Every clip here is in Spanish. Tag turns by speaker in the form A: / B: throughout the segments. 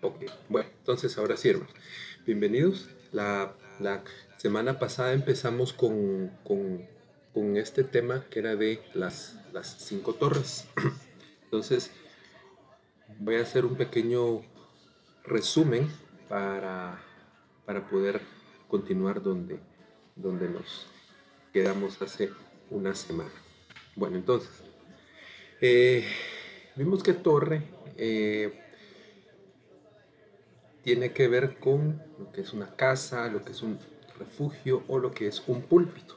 A: Ok, bueno, entonces ahora sí, hermanos. Bienvenidos. La semana pasada empezamos con este tema que era de las cinco torres. Entonces voy a hacer un pequeño resumen para, para poder continuar donde nos quedamos hace una semana. Bueno, entonces, eh, vimos que torre tiene que ver con lo que es una casa, lo que es un refugio o lo que es un púlpito.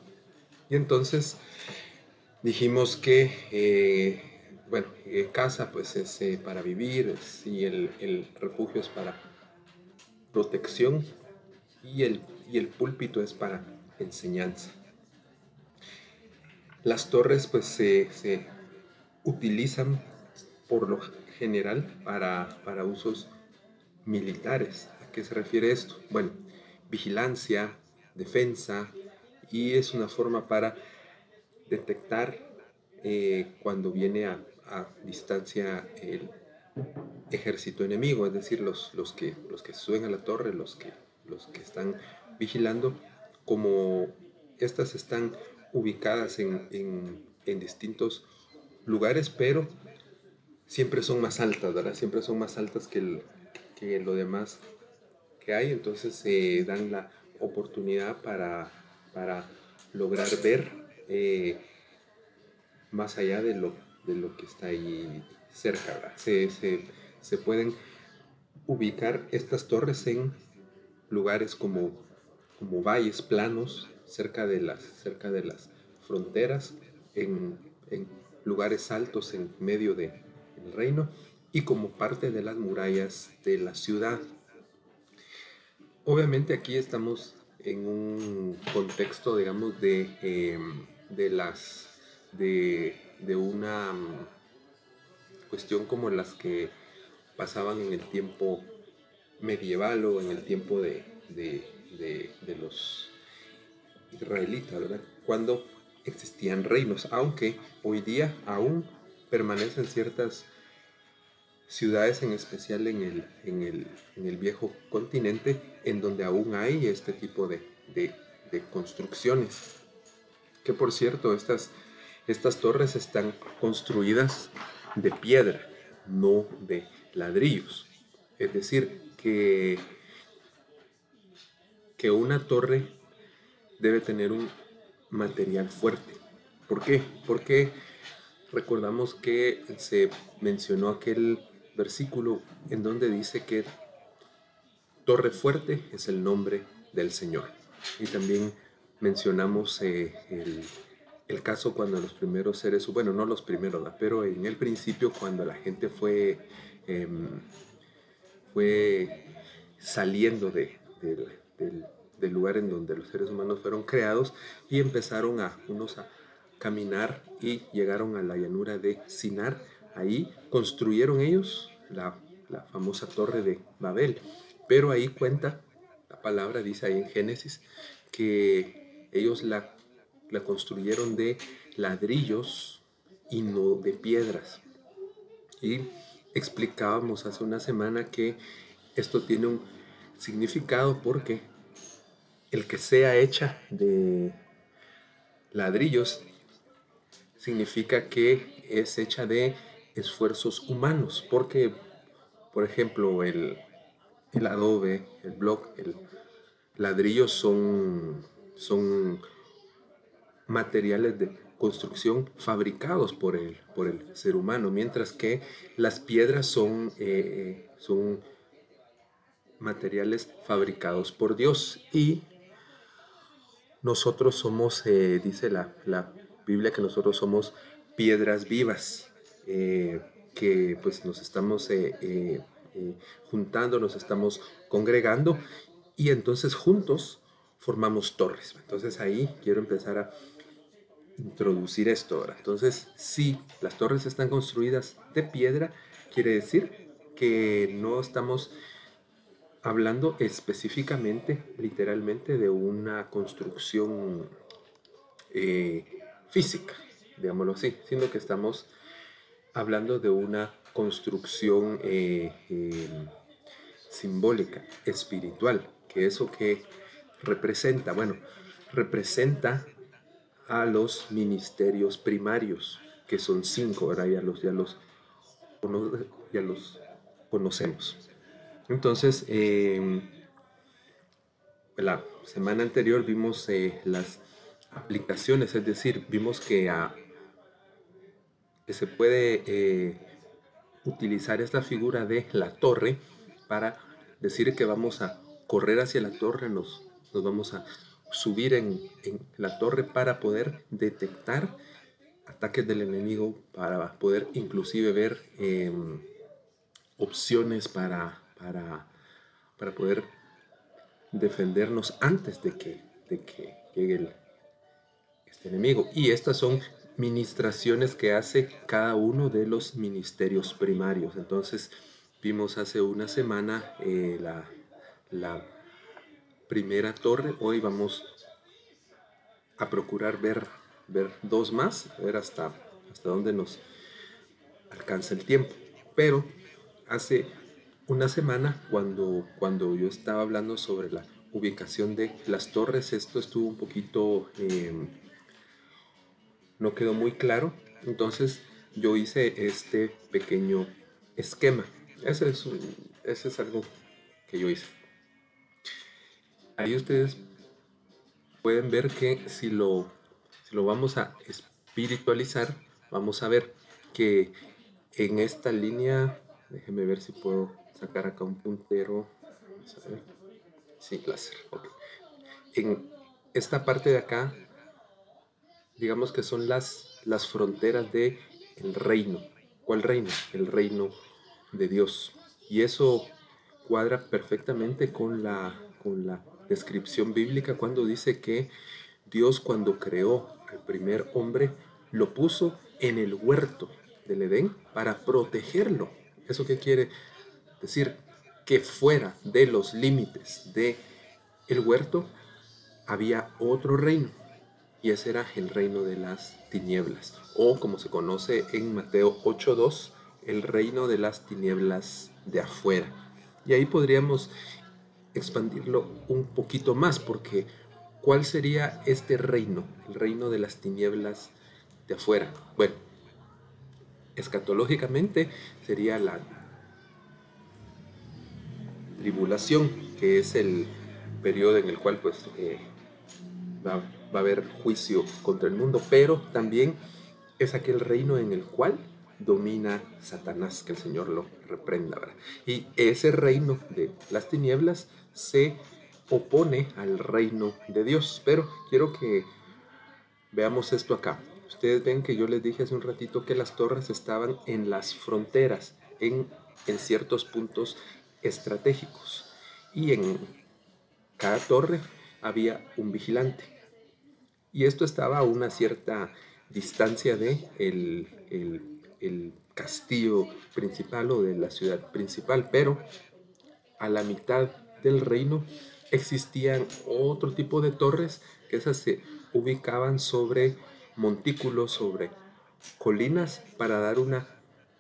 A: Y entonces dijimos que, bueno, casa pues es para vivir y el refugio es para protección y el púlpito es para enseñanza. Las torres pues se utilizan por lo general para usos militares. ¿A qué se refiere esto? Bueno, vigilancia, defensa, y es una forma para detectar cuando viene a distancia el ejército enemigo, es decir, los que suben a la torre, los que están vigilando, como estas están ubicadas en distintos lugares, pero siempre son más altas, ¿verdad? Siempre son más altas que lo demás que hay, entonces se dan la oportunidad para lograr ver más allá de lo que está ahí cerca, ¿verdad? Se pueden ubicar estas torres en lugares como valles planos, cerca de las fronteras, en lugares altos en medio del reino y como parte de las murallas de la ciudad. Obviamente aquí estamos en un contexto, digamos, de de una cuestión como las que pasaban en el tiempo medieval o en el tiempo de los israelitas, ¿verdad? Cuando existían reinos, aunque hoy día aún permanecen ciertas ciudades, en especial en el viejo continente, en donde aún hay este tipo de construcciones. Que por cierto, estas torres están construidas de piedra, no de ladrillos. Es decir, que una torre debe tener un material fuerte. ¿Por qué? Porque recordamos que se mencionó aquel versículo en donde dice que Torre Fuerte es el nombre del Señor. Y también mencionamos el caso cuando los primeros seres, bueno, no los primeros, ¿no? Pero en el principio cuando la gente eh, fue saliendo del lugar en donde los seres humanos fueron creados y empezaron unos a caminar y llegaron a la llanura de Sinar. Ahí construyeron ellos la famosa torre de Babel. Pero ahí cuenta, la palabra dice ahí en Génesis, que ellos la construyeron de ladrillos y no de piedras. Y explicábamos hace una semana que esto tiene un significado porque el que sea hecha de ladrillos significa que es hecha de esfuerzos humanos, porque, por ejemplo, el adobe, el block, el ladrillo son materiales de construcción fabricados por el ser humano, mientras que las piedras son materiales fabricados por Dios. Y nosotros somos, dice la Biblia, que nosotros somos piedras vivas, que pues nos estamos juntando, nos estamos congregando y entonces juntos formamos torres. Entonces ahí quiero empezar a introducir esto ahora. Entonces, si las torres están construidas de piedra, quiere decir que no estamos hablando específicamente, literalmente, de una construcción eh, física, digámoslo así, sino que estamos hablando de una construcción simbólica, espiritual, que eso que representa, bueno, representa a los ministerios primarios, que son 5, ¿verdad? Ya los conocemos. Entonces, la semana anterior vimos las aplicaciones, es decir, vimos que se puede utilizar esta figura de la torre para decir que vamos a correr hacia la torre, nos vamos a subir en la torre para poder detectar ataques del enemigo, para poder inclusive ver opciones para poder defendernos antes de que llegue este enemigo. Y estas son ministraciones que hace cada uno de los ministerios primarios. Entonces vimos hace una semana la primera torre. Hoy vamos a procurar ver 2 más, a ver hasta dónde nos alcanza el tiempo. Pero hace una semana, cuando yo estaba hablando sobre la ubicación de las torres, esto estuvo un poquito no quedó muy claro. Entonces yo hice este pequeño esquema. Ese es algo que yo hice. Ahí ustedes pueden ver que si lo vamos a espiritualizar, vamos a ver que en esta línea, déjenme ver si puedo sacar acá un puntero. Vamos a ver. Sí, láser. Okay. En esta parte de acá, digamos que son las fronteras del reino. ¿Cuál reino? El reino de Dios. Y eso cuadra perfectamente con la descripción bíblica cuando dice que Dios, cuando creó al primer hombre, lo puso en el huerto del Edén para protegerlo. ¿Eso qué quiere decir? Que fuera de los límites del huerto había otro reino, y ese era el reino de las tinieblas, o como se conoce en Mateo 8:2, el reino de las tinieblas de afuera. Y ahí podríamos expandirlo un poquito más, porque ¿cuál sería este reino? El reino de las tinieblas de afuera. Bueno, escatológicamente sería la tribulación, que es el periodo en el cual pues va a haber juicio contra el mundo, pero también es aquel reino en el cual domina Satanás, que el Señor lo reprenda, ¿verdad? Y ese reino de las tinieblas se opone al reino de Dios. Pero quiero que veamos esto acá. Ustedes ven que yo les dije hace un ratito que las torres estaban en las fronteras, en ciertos puntos estratégicos, y en cada torre había un vigilante, y esto estaba a una cierta distancia de el castillo principal o de la ciudad principal, pero a la mitad del reino existían otro tipo de torres, que esas se ubicaban sobre montículos, sobre colinas, para dar una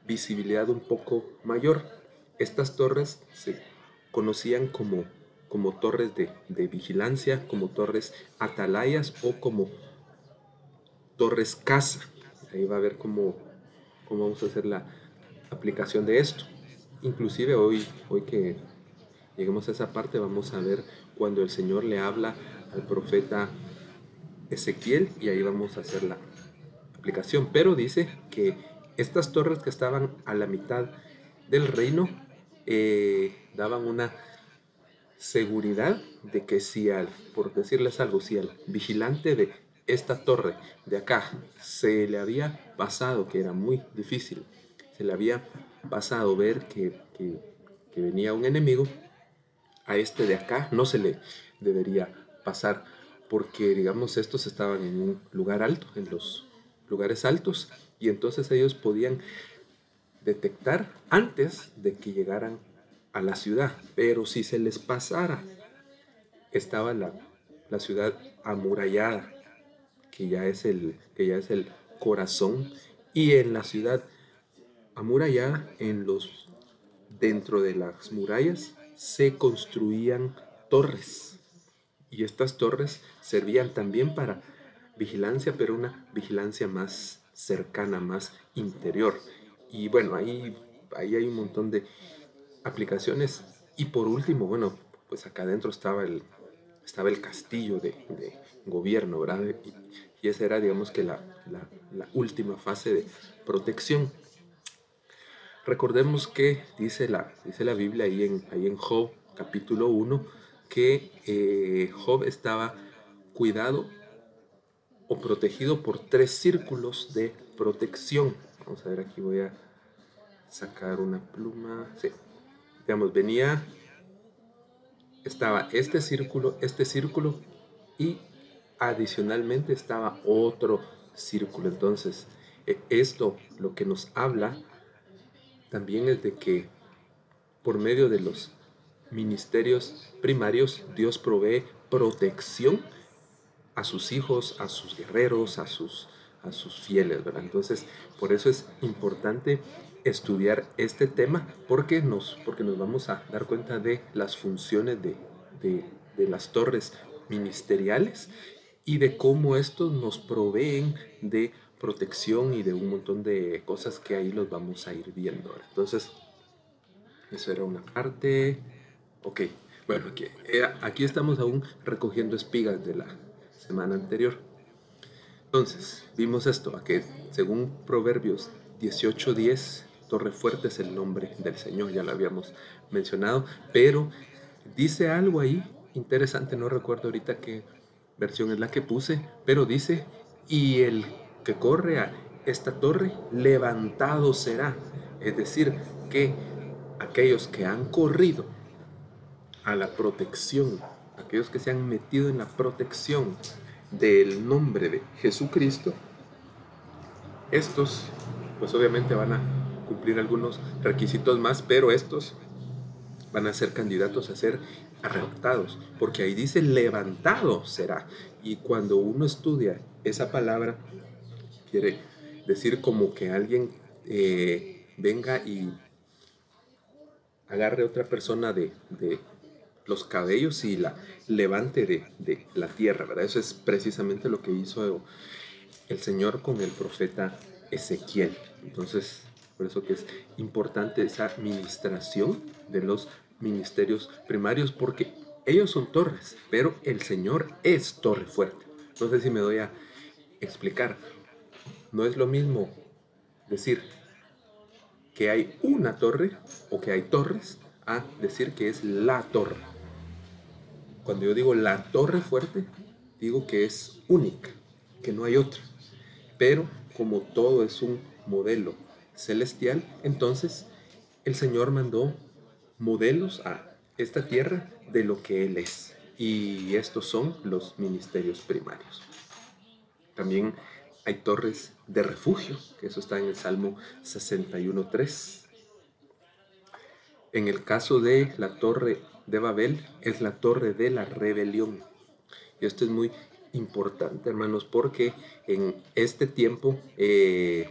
A: visibilidad un poco mayor. Estas torres se conocían como torres de vigilancia, como torres atalayas o como torres caza. Ahí va a ver cómo vamos a hacer la aplicación de esto. Inclusive hoy que lleguemos a esa parte, vamos a ver cuando el Señor le habla al profeta Ezequiel, y ahí vamos a hacer la aplicación. Pero dice que estas torres que estaban a la mitad del reino daban una seguridad de que si por decirles algo, si al vigilante de esta torre de acá se le había pasado, que era muy difícil, se le había pasado ver que venía un enemigo, a este de acá no se le debería pasar, porque digamos estos estaban en un lugar alto, en los lugares altos, y entonces ellos podían detectar antes de que llegaran a la ciudad. Pero si se les pasara, estaba la ciudad amurallada, que ya es el corazón, y en la ciudad amurallada, dentro de las murallas, se construían torres. Y estas torres servían también para vigilancia, pero una vigilancia más cercana, más interior. Y bueno, ahí hay un montón de aplicaciones. Y por último, bueno, pues acá adentro estaba el castillo de gobierno, ¿verdad? Y esa era, digamos que la última fase de protección. Recordemos que dice la Biblia ahí en Job, capítulo 1, que Job estaba cuidado o protegido por 3 círculos de protección. Vamos a ver, aquí voy a sacar una pluma. Sí, digamos, estaba este círculo y adicionalmente estaba otro círculo. Entonces, esto lo que nos habla también es de que por medio de los ministerios primarios, Dios provee protección a sus hijos, a sus guerreros, a sus fieles, ¿verdad? Entonces, por eso es importante estudiar este tema porque nos vamos a dar cuenta de las funciones de las torres ministeriales y de cómo estos nos proveen de protección y de un montón de cosas que ahí los vamos a ir viendo, ¿verdad? Entonces, eso era una parte. Ok, bueno, aquí estamos aún recogiendo espigas de la semana anterior. Entonces, vimos esto, a que según Proverbios 18:10, Torre Fuerte es el nombre del Señor, ya lo habíamos mencionado, pero dice algo ahí interesante, no recuerdo ahorita qué versión es la que puse, pero dice, y el que corre a esta torre, levantado será. Es decir, que aquellos que han corrido a la protección, aquellos que se han metido en la protección del nombre de Jesucristo, estos pues obviamente van a cumplir algunos requisitos más, pero estos van a ser candidatos a ser arrebatados, porque ahí dice levantado será. Y cuando uno estudia esa palabra, quiere decir como que alguien venga y agarre a otra persona de los cabellos y la levante de la tierra, ¿verdad? Eso es precisamente lo que hizo el Señor con el profeta Ezequiel. Entonces, por eso que es importante esa ministración de los ministerios primarios, porque ellos son torres, pero el Señor es torre fuerte. No sé si me doy a explicar. No es lo mismo decir que hay una torre o que hay torres a decir que es la torre. Cuando yo digo la torre fuerte, digo que es única, que no hay otra. Pero como todo es un modelo celestial, entonces el Señor mandó modelos a esta tierra de lo que Él es. Y estos son los ministerios primarios. También hay torres de refugio, que eso está en el Salmo 61:3. En el caso de la torre de Babel, es la torre de la rebelión. Y esto es muy importante, hermanos, porque en este tiempo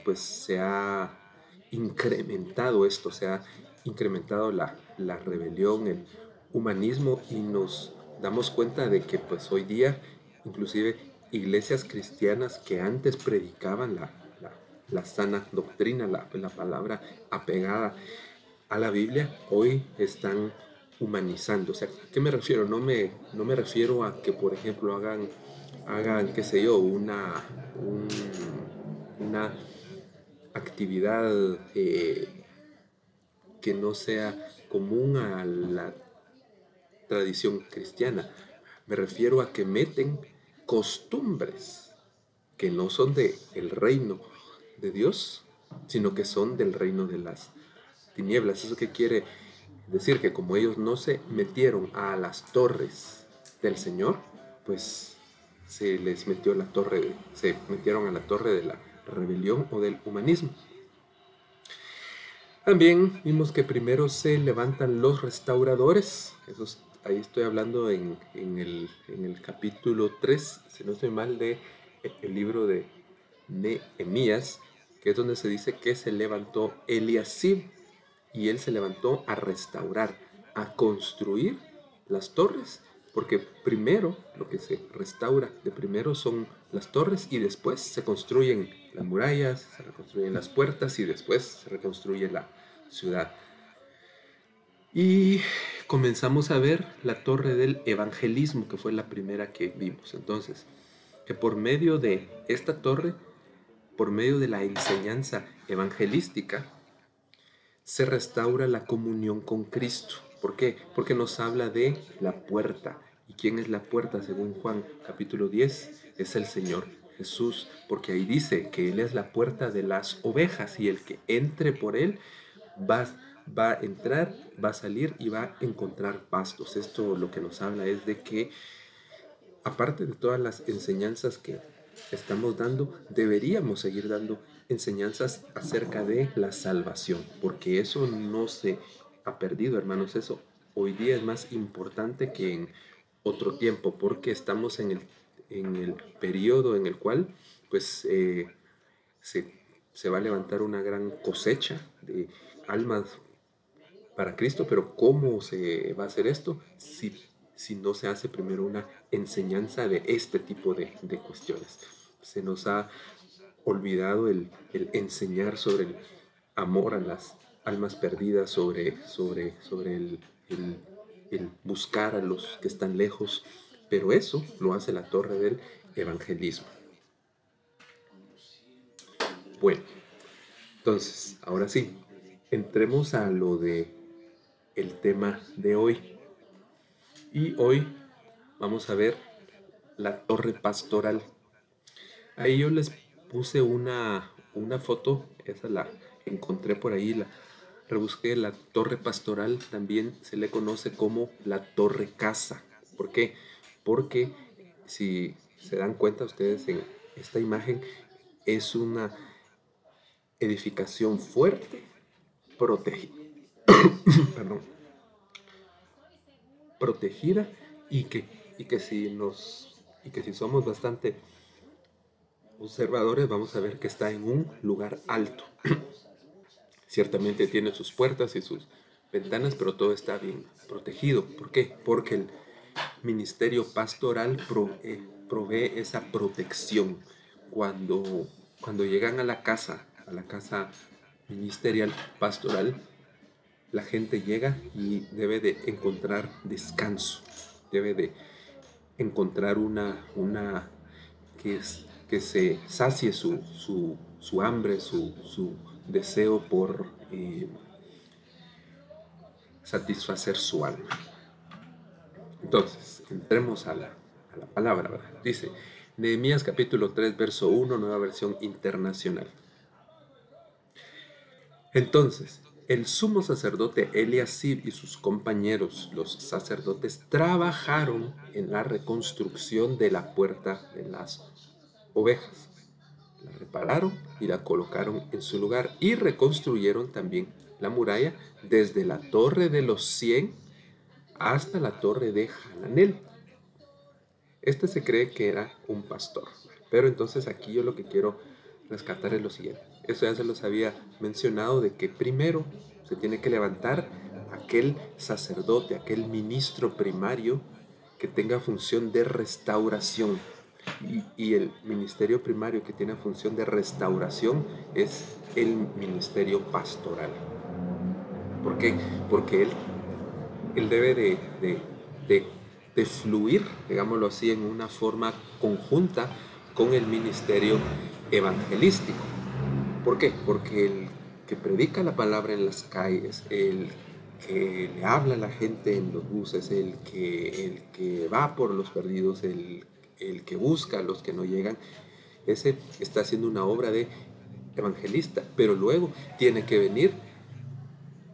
A: pues se ha incrementado esto, se ha incrementado la rebelión, el humanismo, y nos damos cuenta de que pues hoy día inclusive iglesias cristianas que antes predicaban la sana doctrina, la palabra apegada a la Biblia, hoy están humanizando. O sea, ¿a qué me refiero? No me refiero a que, por ejemplo, hagan qué sé yo, una actividad que no sea común a la tradición cristiana. Me refiero a que meten costumbres que no son del reino de Dios, sino que son del reino de las tinieblas. ¿Eso qué quiere decir? Que como ellos no se metieron a las torres del Señor, pues se metieron a la torre de la rebelión o del humanismo. También vimos que primero se levantan los restauradores. Ahí estoy hablando en el capítulo 3, si no estoy mal, de el libro de Nehemías, que es donde se dice que se levantó Eliasib y él se levantó a restaurar. a construir las torres, porque primero lo que se restaura de primero son las torres y después se construyen las murallas, se reconstruyen las puertas y después se reconstruye la ciudad. Y comenzamos a ver la torre del evangelismo, que fue la primera que vimos. Entonces, que por medio de esta torre, por medio de la enseñanza evangelística, se restaura la comunión con Cristo. ¿Por qué? Porque nos habla de la puerta. ¿Y quién es la puerta? Según Juan capítulo 10, es el Señor Jesús, porque ahí dice que Él es la puerta de las ovejas y el que entre por Él va a entrar, va a salir y va a encontrar pastos. Esto lo que nos habla es de que, aparte de todas las enseñanzas que estamos dando, deberíamos seguir dando enseñanzas acerca de la salvación, porque eso no se ha perdido, hermanos. Eso hoy día es más importante que en otro tiempo, porque estamos en el periodo en el cual pues se va a levantar una gran cosecha de almas para Cristo. Pero ¿cómo se va a hacer esto si no se hace primero una enseñanza de este tipo de cuestiones? Se nos ha olvidado el enseñar sobre el amor a las almas perdidas, sobre el buscar a los que están lejos, pero eso lo hace la torre del evangelismo. Bueno, entonces, ahora sí, entremos a lo de el tema de hoy. Y hoy vamos a ver la torre pastoral. Ahí yo les puse una foto, esa la encontré por ahí, la rebusqué. La torre pastoral también se le conoce como la torre casa. ¿Por qué? Porque si se dan cuenta ustedes en esta imagen, es una edificación fuerte, protegida, perdón, protegida y que si somos bastante observadores vamos a ver que está en un lugar alto. Ciertamente tiene sus puertas y sus ventanas, pero todo está bien protegido. ¿Por qué? Porque el ministerio pastoral provee esa protección. Cuando llegan a la casa ministerial pastoral, la gente llega y debe de encontrar descanso, debe de encontrar que se sacie su hambre, su deseo por satisfacer su alma. Entonces, entremos a la palabra, ¿verdad? Dice, Nehemías capítulo 3, verso 1, nueva versión internacional. Entonces, el sumo sacerdote Eliasib y sus compañeros, los sacerdotes, trabajaron en la reconstrucción de la puerta de las ovejas. La repararon y la colocaron en su lugar y reconstruyeron también la muralla desde la torre de los 100 hasta la torre de Hananel. Este se cree que era un pastor, pero entonces aquí yo lo que quiero rescatar es lo siguiente. Eso ya se los había mencionado, de que primero se tiene que levantar aquel sacerdote, aquel ministro primario que tenga función de restauración. Y el ministerio primario que tiene función de restauración es el ministerio pastoral. ¿Por qué? Porque él debe de fluir, digámoslo así, en una forma conjunta con el ministerio evangelístico. ¿Por qué? Porque el que predica la palabra en las calles, el que le habla a la gente en los buses, el que va por los perdidos, el que busca a los que no llegan, ese está haciendo una obra de evangelista. Pero luego tiene que venir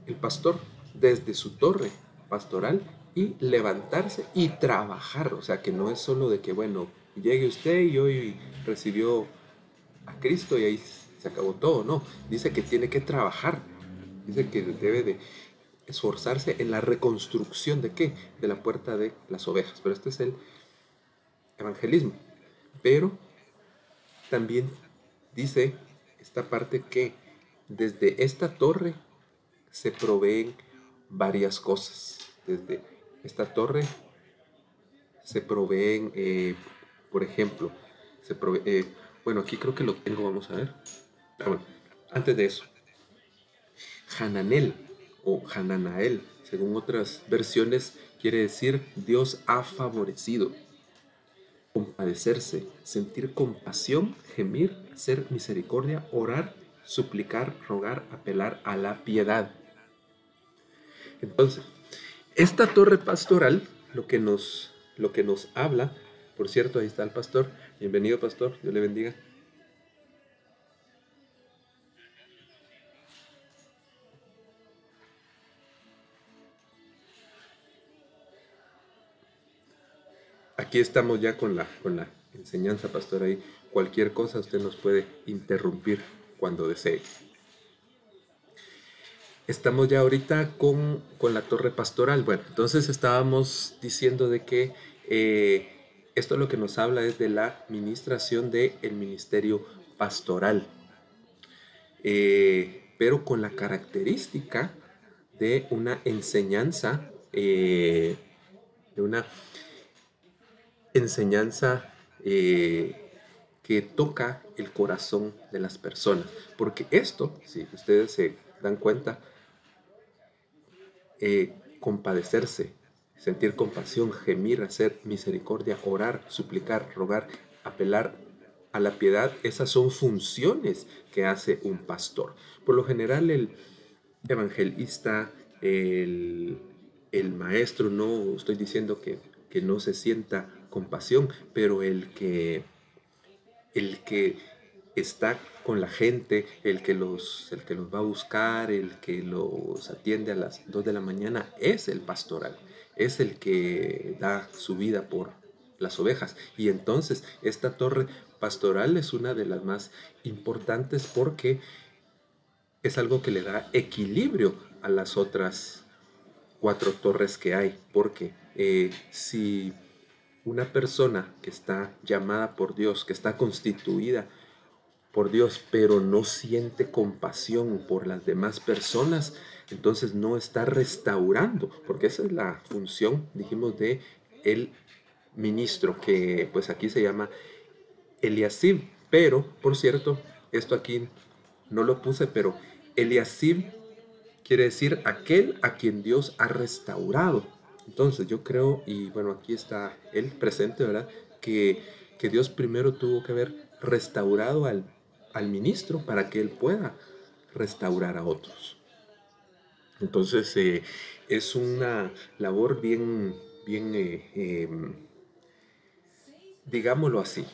A: el pastor desde su torre pastoral y levantarse y trabajar. O sea, que no es solo de que, bueno, llegue usted y hoy recibió a Cristo y ahí se acabó todo. No, dice que tiene que trabajar. Dice que debe de esforzarse en la reconstrucción ¿de qué? De la puerta de las ovejas. Pero este es el evangelismo. Pero también dice esta parte que desde esta torre se proveen varias cosas. desde esta torre se proveen, por ejemplo, bueno, aquí creo que lo tengo, vamos a ver. Bueno, antes de eso, Hananel o Hananael, según otras versiones, quiere decir Dios ha favorecido, compadecerse, sentir compasión, gemir, hacer misericordia, orar, suplicar, rogar, apelar a la piedad. Entonces, esta torre pastoral, lo que nos habla, por cierto, ahí está el pastor. Bienvenido, pastor, Dios le bendiga. Aquí estamos ya con la enseñanza, pastor. Ahí cualquier cosa usted nos puede interrumpir cuando desee. Estamos ya ahorita con la torre pastoral. Bueno, entonces estábamos diciendo de que esto lo que nos habla es de la administración del ministerio pastoral, pero con la característica de una enseñanza, que toca el corazón de las personas. Porque esto, si ustedes se dan cuenta, compadecerse, sentir compasión, gemir, hacer misericordia, orar, suplicar, rogar, apelar a la piedad, esas son funciones que hace un pastor. Por lo general el evangelista, el maestro, no estoy diciendo que no se sienta compasión, pero el que está con la gente, el que los va a buscar, el que los atiende a las 2 de la mañana, es el pastoral, es el que da su vida por las ovejas. Y entonces esta torre pastoral es una de las más importantes porque es algo que le da equilibrio a las otras 4 torres que hay, porque si una persona que está llamada por Dios, que está constituida por Dios, pero no siente compasión por las demás personas, entonces no está restaurando, porque esa es la función, dijimos, de el ministro, que pues aquí se llama Eliasib, pero por cierto, esto aquí no lo puse, pero Eliasib quiere decir aquel a quien Dios ha restaurado. Entonces yo creo, y bueno, aquí está él presente, ¿verdad? Que Dios primero tuvo que haber restaurado al ministro para que él pueda restaurar a otros. Entonces es una labor bien digámoslo así,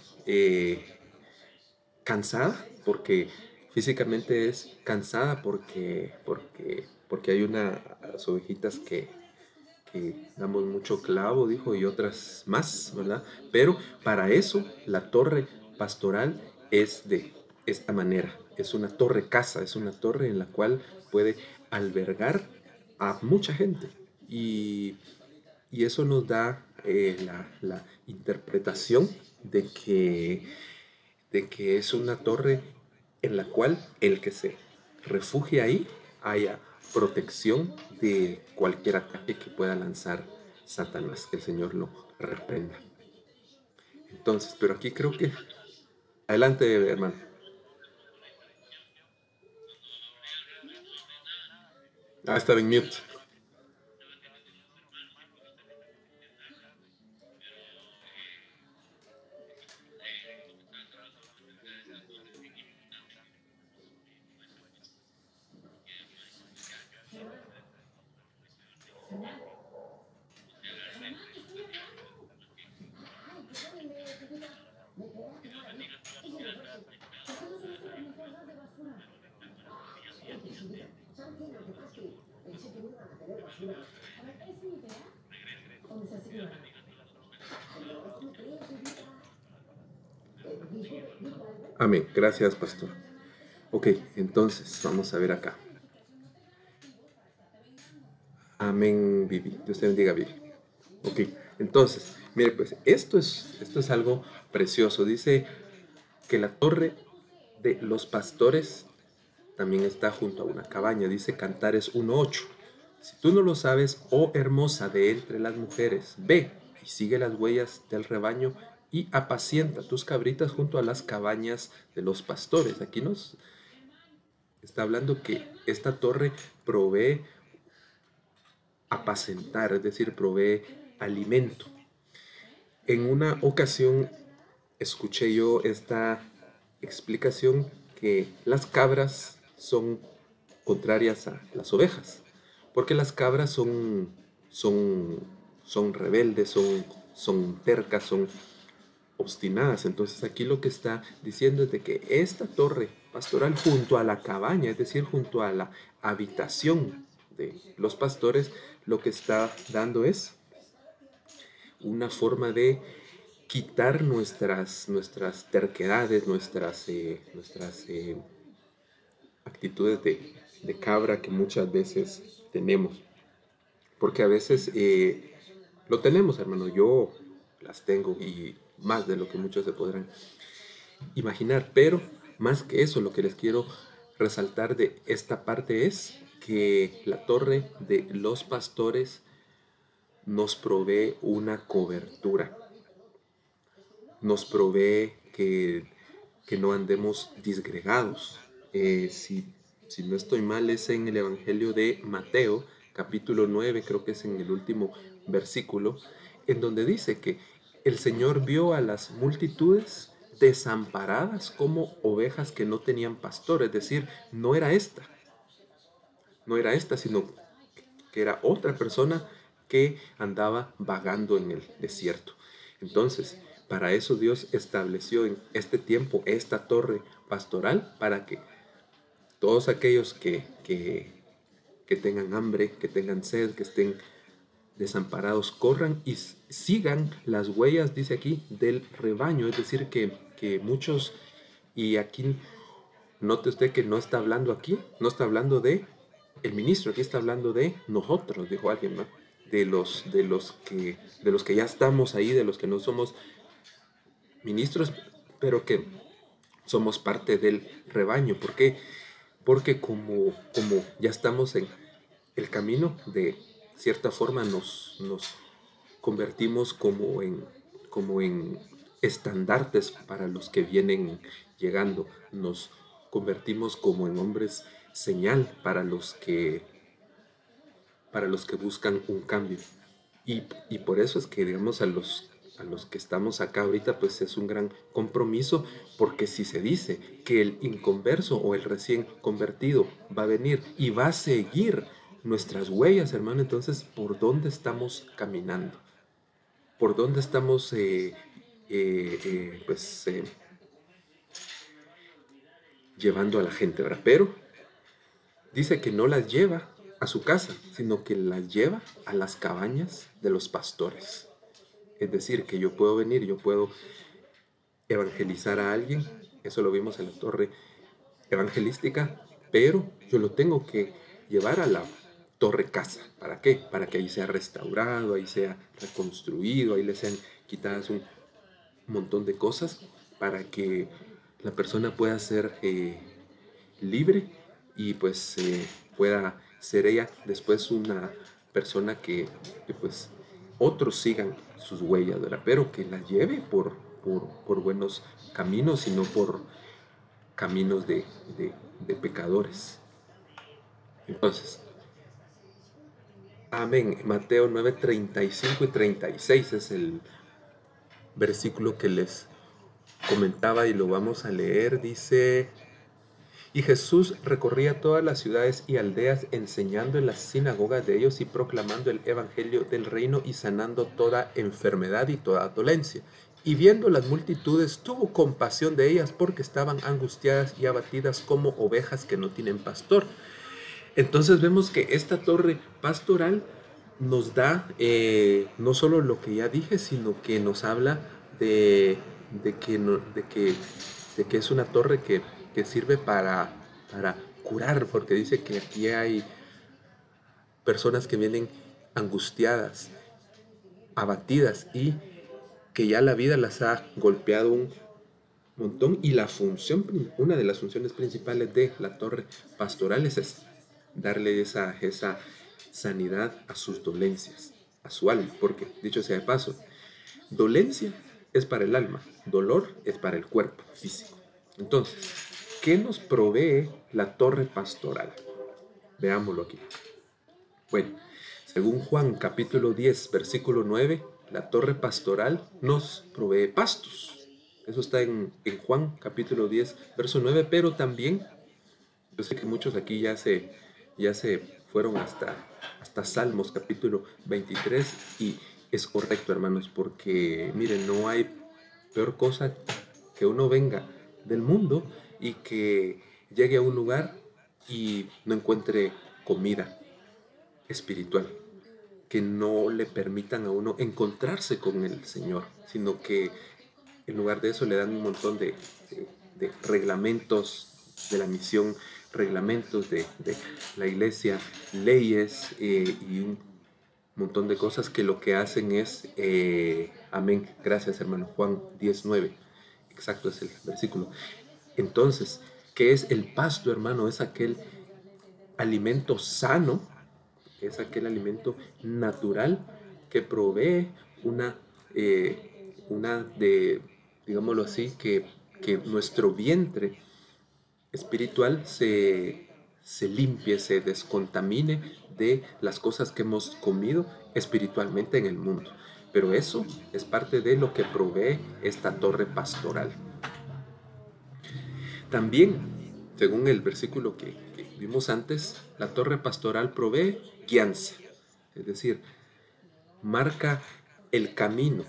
A: cansada, porque físicamente es cansada porque hay unas ovejitas que damos mucho clavo, dijo, y otras más, ¿verdad? Pero para eso la torre pastoral es de esta manera. Es una torre casa, es una torre en la cual puede albergar a mucha gente. Y eso nos da la interpretación de que es una torre en la cual el que se refugie ahí haya protección de cualquier ataque que pueda lanzar Satanás, que el Señor lo reprenda. Entonces, pero aquí creo que... Adelante, hermano. Ah, estaba en mute. Amén. Gracias, pastor. Ok, entonces vamos a ver acá. Amén, Vivi. Dios te bendiga, Vivi. Ok, entonces, mire, pues esto es algo precioso. Dice que la torre de los pastores también está junto a una cabaña. Dice Cantares 1:8. Si tú no lo sabes, oh hermosa de entre las mujeres, ve y sigue las huellas del rebaño y apacienta tus cabritas junto a las cabañas de los pastores. Aquí nos está hablando que esta torre provee apacentar, es decir, provee alimento. En una ocasión escuché yo esta explicación que las cabras son contrarias a las ovejas, porque las cabras son rebeldes, son tercas, son obstinadas. Entonces aquí lo que está diciendo es de que esta torre pastoral junto a la cabaña, es decir, junto a la habitación de los pastores, lo que está dando es una forma de quitar nuestras terquedades, nuestras actitudes de cabra que muchas veces tenemos. Porque a veces lo tenemos, hermano. Yo las tengo y más de lo que muchos se podrán imaginar. Pero más que eso, lo que les quiero resaltar de esta parte es que la torre de los pastores nos provee una cobertura. Nos provee que no andemos disgregados. Si no estoy mal, es en el Evangelio de Mateo, capítulo 9, creo que es en el último versículo, en donde dice que el Señor vio a las multitudes desamparadas como ovejas que no tenían pastor. Es decir, no era esta, sino que era otra persona que andaba vagando en el desierto. Entonces, para eso Dios estableció en este tiempo esta torre pastoral, para que todos aquellos que tengan hambre, que tengan sed, que estén desamparados, corran y sigan las huellas, dice aquí, del rebaño. Es decir, que muchos, y aquí note usted que no está hablando aquí, no está hablando de el ministro, aquí está hablando de nosotros, dijo alguien, ¿no? De los que ya estamos ahí, de los que no somos ministros, pero que somos parte del rebaño. ¿Por qué? Porque como ya estamos en el camino, de cierta forma nos convertimos como en estandartes para los que vienen llegando. Nos convertimos como en hombres señal para los que buscan un cambio. Y por eso es que, digamos, a los que estamos acá ahorita, pues es un gran compromiso, porque si se dice que el inconverso o el recién convertido va a venir y va a seguir nuestras huellas, hermano, entonces, ¿por dónde estamos caminando? ¿Por dónde estamos, llevando a la gente, ¿verdad? Pero dice que no las lleva a su casa, sino que las lleva a las cabañas de los pastores. Es decir, que yo puedo venir, yo puedo evangelizar a alguien, eso lo vimos en la torre evangelística, pero yo lo tengo que llevar a la torre casa. ¿Para qué? Para que ahí sea restaurado, ahí sea reconstruido, ahí le sean quitadas un montón de cosas, para que la persona pueda ser libre y pues pueda ser ella después una persona que pues otros sigan sus huellas, ¿verdad? Pero que la lleve por buenos caminos y no por caminos de pecadores. Entonces, amén. Mateo 9, 35 y 36 es el versículo que les comentaba y lo vamos a leer. Dice: y Jesús recorría todas las ciudades y aldeas, enseñando en las sinagogas de ellos y proclamando el evangelio del reino y sanando toda enfermedad y toda dolencia. Y viendo las multitudes, tuvo compasión de ellas, porque estaban angustiadas y abatidas como ovejas que no tienen pastor. Entonces vemos que esta torre pastoral nos da no solo lo que ya dije, sino que nos habla de que es una torre que sirve para curar, porque dice que aquí hay personas que vienen angustiadas, abatidas, y que ya la vida las ha golpeado un montón, y una de las funciones principales de la torre pastoral es darle esa sanidad a sus dolencias, a su alma, porque, dicho sea de paso, dolencia es para el alma, dolor es para el cuerpo físico. Entonces, ¿qué nos provee la torre pastoral? Veámoslo aquí. Bueno, según Juan capítulo 10, versículo 9, la torre pastoral nos provee pastos. Eso está en Juan capítulo 10, verso 9, pero también, yo sé que muchos aquí ya se fueron hasta Salmos capítulo 23 y es correcto, hermanos, porque miren, no hay peor cosa que uno venga del mundo y que llegue a un lugar y no encuentre comida espiritual, que no le permitan a uno encontrarse con el Señor, sino que en lugar de eso le dan un montón de reglamentos de la misión, reglamentos de la iglesia, leyes y un montón de cosas que lo que hacen es, amén, gracias hermano, Juan 19, exacto es el versículo. Entonces, ¿qué es el pasto, hermano? Es aquel alimento sano, es aquel alimento natural que provee digámoslo así, que nuestro vientre espiritual se limpie, se descontamine de las cosas que hemos comido espiritualmente en el mundo. Pero eso es parte de lo que provee esta torre pastoral. También, según el versículo que vimos antes, la torre pastoral provee guianza, es decir, marca el camino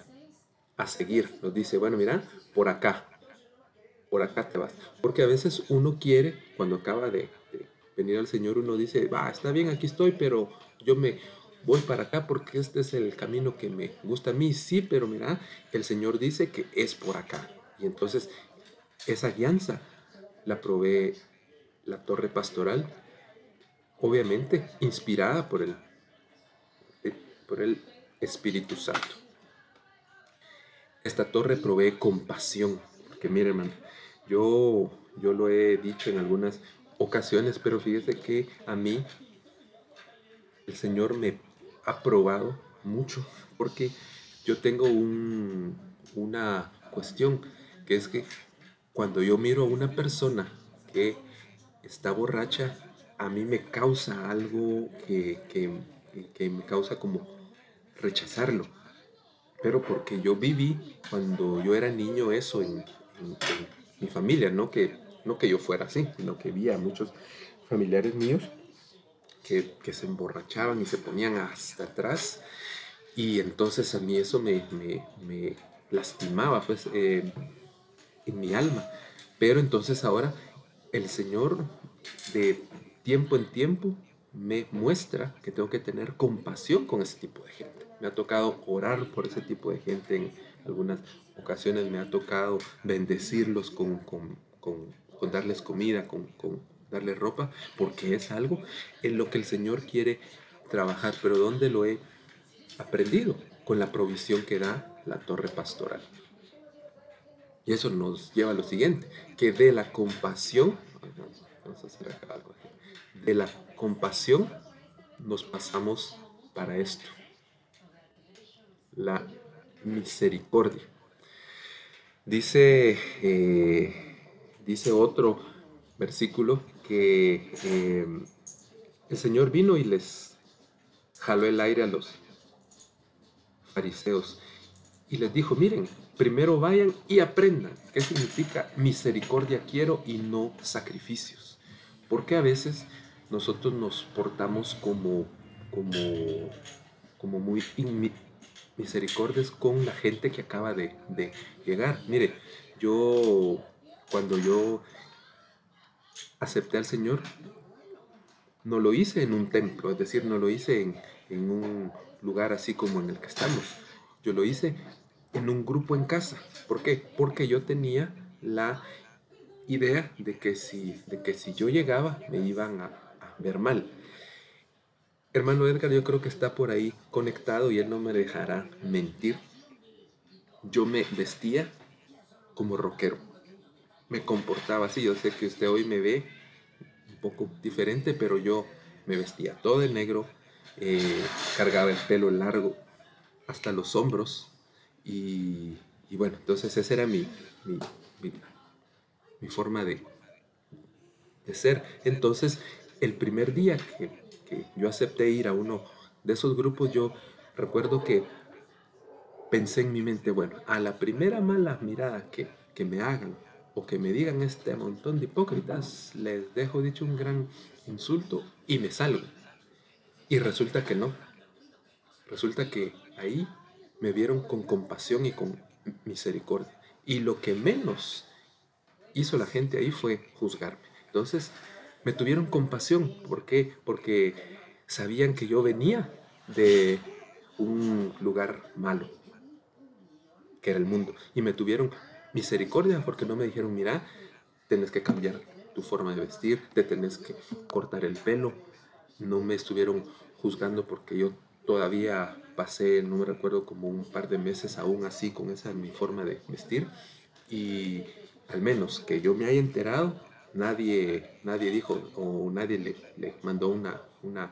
A: a seguir. Nos dice, bueno, mira, por acá te vas. Porque a veces uno quiere, cuando acaba de venir al Señor, uno dice, va, está bien, aquí estoy, pero yo me voy para acá porque este es el camino que me gusta a mí. Sí, pero mira, el Señor dice que es por acá. Y entonces esa guianza la provee la torre pastoral, obviamente inspirada por el Espíritu Santo. Esta torre provee compasión, porque mire, hermano, yo lo he dicho en algunas ocasiones, pero fíjese que a mí el Señor me ha probado mucho, porque yo tengo una cuestión, que es que cuando yo miro a una persona que está borracha, a mí me causa algo que me causa como rechazarlo. Pero porque yo viví cuando yo era niño eso en mi familia, no que yo fuera así, sino que vi a muchos familiares míos que se emborrachaban y se ponían hasta atrás, y entonces a mí eso me lastimaba pues en mi alma. Pero entonces ahora el Señor de tiempo en tiempo me muestra que tengo que tener compasión con ese tipo de gente. Me ha tocado orar por ese tipo de gente en algunas ocasiones, me ha tocado bendecirlos con darles comida, con darles ropa, porque es algo en lo que el Señor quiere trabajar. Pero ¿dónde lo he aprendido? Con la provisión que da la torre pastoral. Y eso nos lleva a lo siguiente, que de la compasión, vamos a hacer acá algo aquí, de la compasión nos pasamos para esto, la misericordia. Dice otro versículo que el Señor vino y les jaló el aire a los fariseos y les dijo, miren, primero vayan y aprendan qué significa misericordia quiero y no sacrificios. Porque a veces nosotros nos portamos como muy misericordias con la gente que acaba de llegar. Mire, cuando yo acepté al Señor, no lo hice en un templo, es decir, no lo hice en un lugar así como en el que estamos. Yo lo hice en un grupo en casa. ¿Por qué? Porque yo tenía la idea de que si yo llegaba me iban a ver mal. Hermano Edgar, yo creo que está por ahí conectado y él no me dejará mentir. Yo me vestía como rockero. Me comportaba así. Yo sé que usted hoy me ve un poco diferente, pero yo me vestía todo de negro. cargaba el pelo largo hasta los hombros y bueno, entonces esa era mi, mi- mi forma de ser. Entonces, el primer día que yo acepté ir a uno de esos grupos, yo recuerdo que pensé en mi mente, bueno, a la primera mala mirada que me hagan o que me digan este montón de hipócritas, les dejo dicho un gran insulto y me salgo. Y resulta que no, resulta que ahí me vieron con compasión y con misericordia. Y lo que menos hizo la gente ahí fue juzgarme. Entonces, me tuvieron compasión. ¿Por qué? Porque sabían que yo venía de un lugar malo, que era el mundo. Y me tuvieron misericordia porque no me dijeron, mira, tenés que cambiar tu forma de vestir, te tenés que cortar el pelo. No me estuvieron juzgando porque yo todavía pasé, no me recuerdo, como un par de meses aún así con esa mi forma de vestir. Y al menos que yo me haya enterado, nadie dijo o nadie le mandó una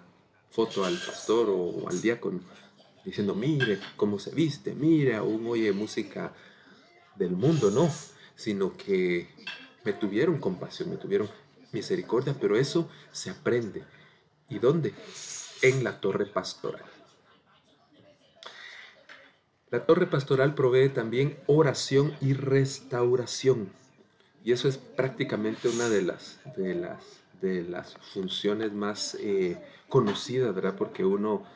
A: foto al pastor o al diácono diciendo, mire cómo se viste, mire, aún oye música del mundo, no, sino que me tuvieron compasión, me tuvieron misericordia, pero eso se aprende. ¿Y dónde? En la torre pastoral. La torre pastoral provee también oración y restauración. Y eso es prácticamente una de las funciones más conocidas, ¿verdad? Porque uno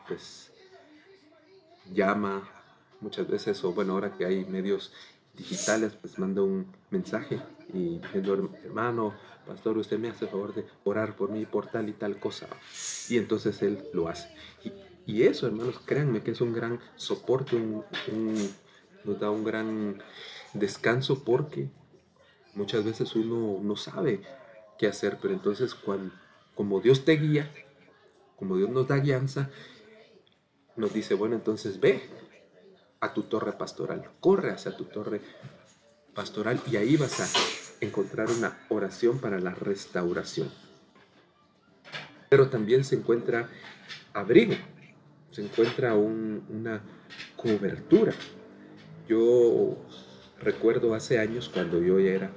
A: pues llama muchas veces, o bueno, ahora que hay medios digitales, pues manda un mensaje y diciendo, hermano, pastor, usted me hace el favor de orar por mí por tal y tal cosa. Y entonces él lo hace. Y eso, hermanos, créanme que es un gran soporte, nos da un gran descanso porque muchas veces uno no sabe qué hacer, pero entonces como Dios te guía, como Dios nos da guianza, nos dice, bueno, entonces ve a tu torre pastoral, corre hacia tu torre pastoral y ahí vas a encontrar una oración para la restauración. Pero también se encuentra abrigo, se encuentra una cobertura. Yo recuerdo hace años cuando yo ya era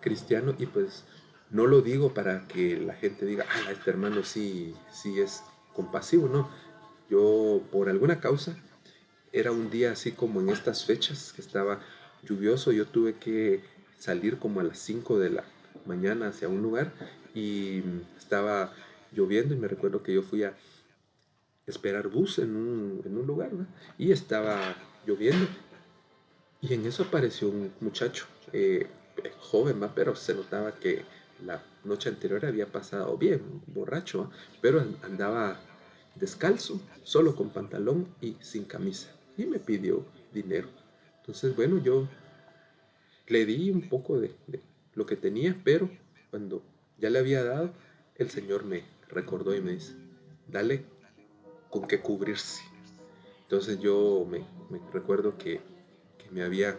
A: cristiano y pues no lo digo para que la gente diga, ah, este hermano sí es compasivo, no. Yo por alguna causa era un día así como en estas fechas que estaba lluvioso, yo tuve que salir como a las 5 de la mañana hacia un lugar y estaba lloviendo y me recuerdo que yo fui a esperar bus en un lugar, ¿no? Y estaba lloviendo y en eso apareció un muchacho, joven, ¿va? Pero se notaba que la noche anterior había pasado bien, borracho, ¿va? Pero andaba descalzo, solo con pantalón y sin camisa. Y me pidió dinero. Entonces, bueno, yo le di un poco de lo que tenía, pero cuando ya le había dado, el Señor me recordó y me dice, dale con qué cubrirse. Entonces yo me recuerdo que me había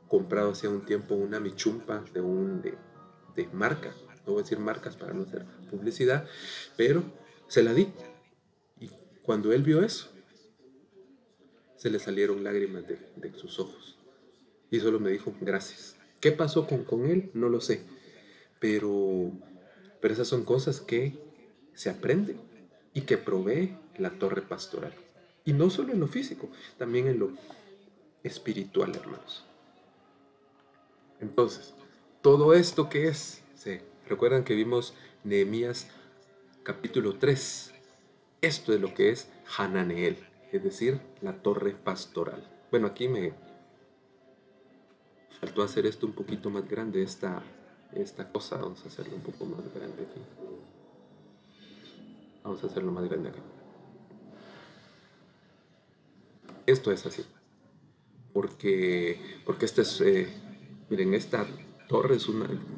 A: comprado hacía un tiempo una michumpa de marca, no voy a decir marcas para no hacer publicidad, pero se la di. Y cuando él vio eso, se le salieron lágrimas de sus ojos. Y solo me dijo, gracias. ¿Qué pasó con él? No lo sé. Pero, pero esas son cosas que se aprenden y que provee la torre pastoral. Y no solo en lo físico, también en lo espiritual, hermanos. Entonces, todo esto que es, ¿se recuerdan que vimos Nehemías capítulo 3? Esto es lo que es Hananeel, es decir, la torre pastoral. Bueno, aquí me faltó hacer esto un poquito más grande, esta cosa, vamos a hacerlo un poco más grande aquí. Vamos a hacerlo más grande acá. Esto es así, porque esta es, miren, esta torre es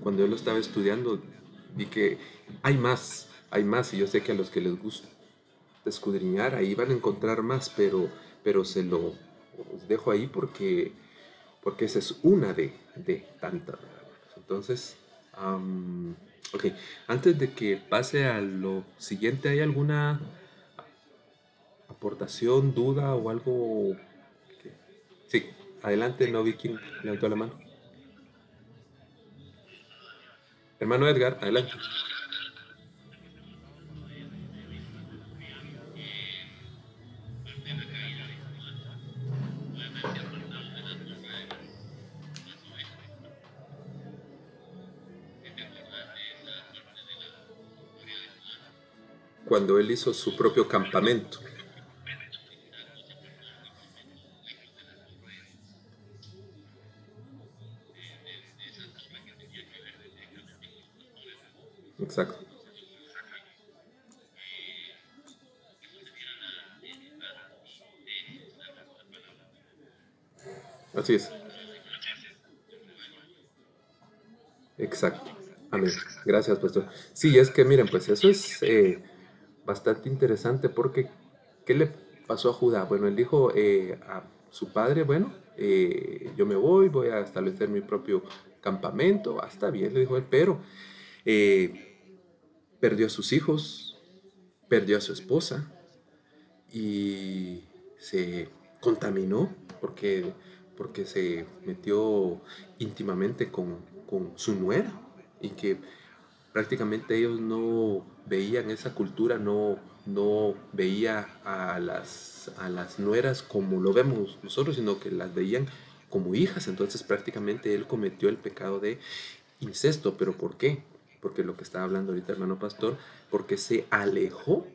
A: cuando yo lo estaba estudiando, vi que hay más, y yo sé que a los que les gusta escudriñar, ahí van a encontrar más, pero se lo dejo ahí porque esa es una de tantas, ¿verdad? Entonces, Ok, antes de que pase a lo siguiente, ¿hay alguna aportación, duda o algo? que- Sí, adelante, no vi quién levantó la mano. Hermano Edgar, adelante. Cuando él hizo su propio campamento. Exacto. Así es. Exacto. Amén. Gracias, pastor. Sí, es que miren, pues eso es bastante interesante porque ¿qué le pasó a Judá? Bueno, él dijo a su padre, bueno, yo me voy a establecer mi propio campamento. Ah, está bien, le dijo él, pero eh, perdió a sus hijos, perdió a su esposa y se contaminó porque, porque se metió íntimamente con su nuera y que prácticamente ellos no veían esa cultura, no veía a las nueras como lo vemos nosotros, sino que las veían como hijas. Entonces prácticamente él cometió el pecado de incesto. ¿Pero por qué? Porque lo que estaba hablando ahorita, hermano pastor, porque se alejó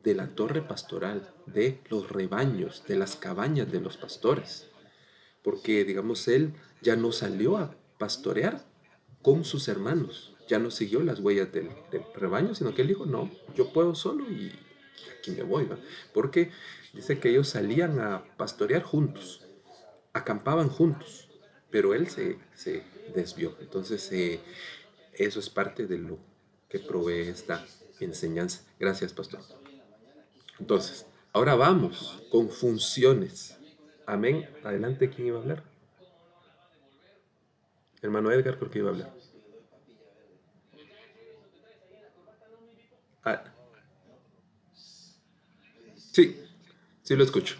A: de la torre pastoral, de los rebaños, de las cabañas de los pastores. Porque, digamos, él ya no salió a pastorear con sus hermanos, ya no siguió las huellas del rebaño, sino que él dijo, no, yo puedo solo y aquí me voy, ¿va? Porque dice que ellos salían a pastorear juntos, acampaban juntos, pero él se desvió. Entonces, eso es parte de lo que provee esta enseñanza. Gracias, pastor. Entonces, ahora vamos con funciones. Amén. Adelante, ¿quién iba a hablar? Hermano Edgar, creo que iba a hablar. Ah, sí, sí lo escucho.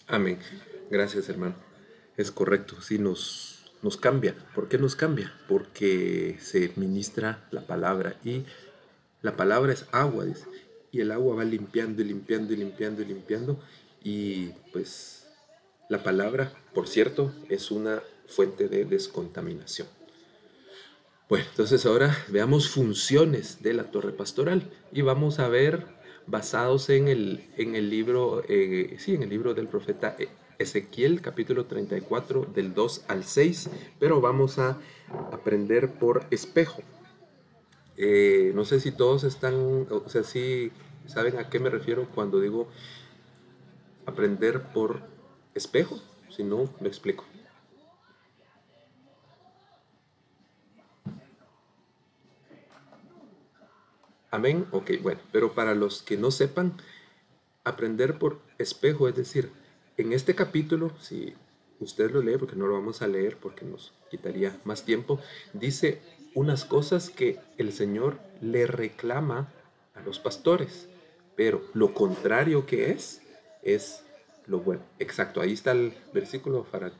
A: Amén. Gracias, hermano. Es correcto, sí nos cambia. ¿Por qué nos cambia? Porque se ministra la palabra y la palabra es agua, dice. Y el agua va limpiando y limpiando y limpiando y limpiando. Y pues la palabra, por cierto, es una fuente de descontaminación. Bueno, entonces ahora veamos funciones de la torre pastoral y vamos a ver basados en el libro, sí, en el libro del profeta Ezequiel, capítulo 34, del 2 al 6, pero vamos a aprender por espejo. No sé si todos están, o sea, si saben a qué me refiero cuando digo aprender por espejo, si no, me explico. Amén. Ok, bueno, pero para los que no sepan, aprender por espejo, es decir, en este capítulo, si usted lo lee, porque no lo vamos a leer porque nos quitaría más tiempo, dice unas cosas que el Señor le reclama a los pastores, pero lo contrario que es lo bueno. Exacto, ahí está el versículo para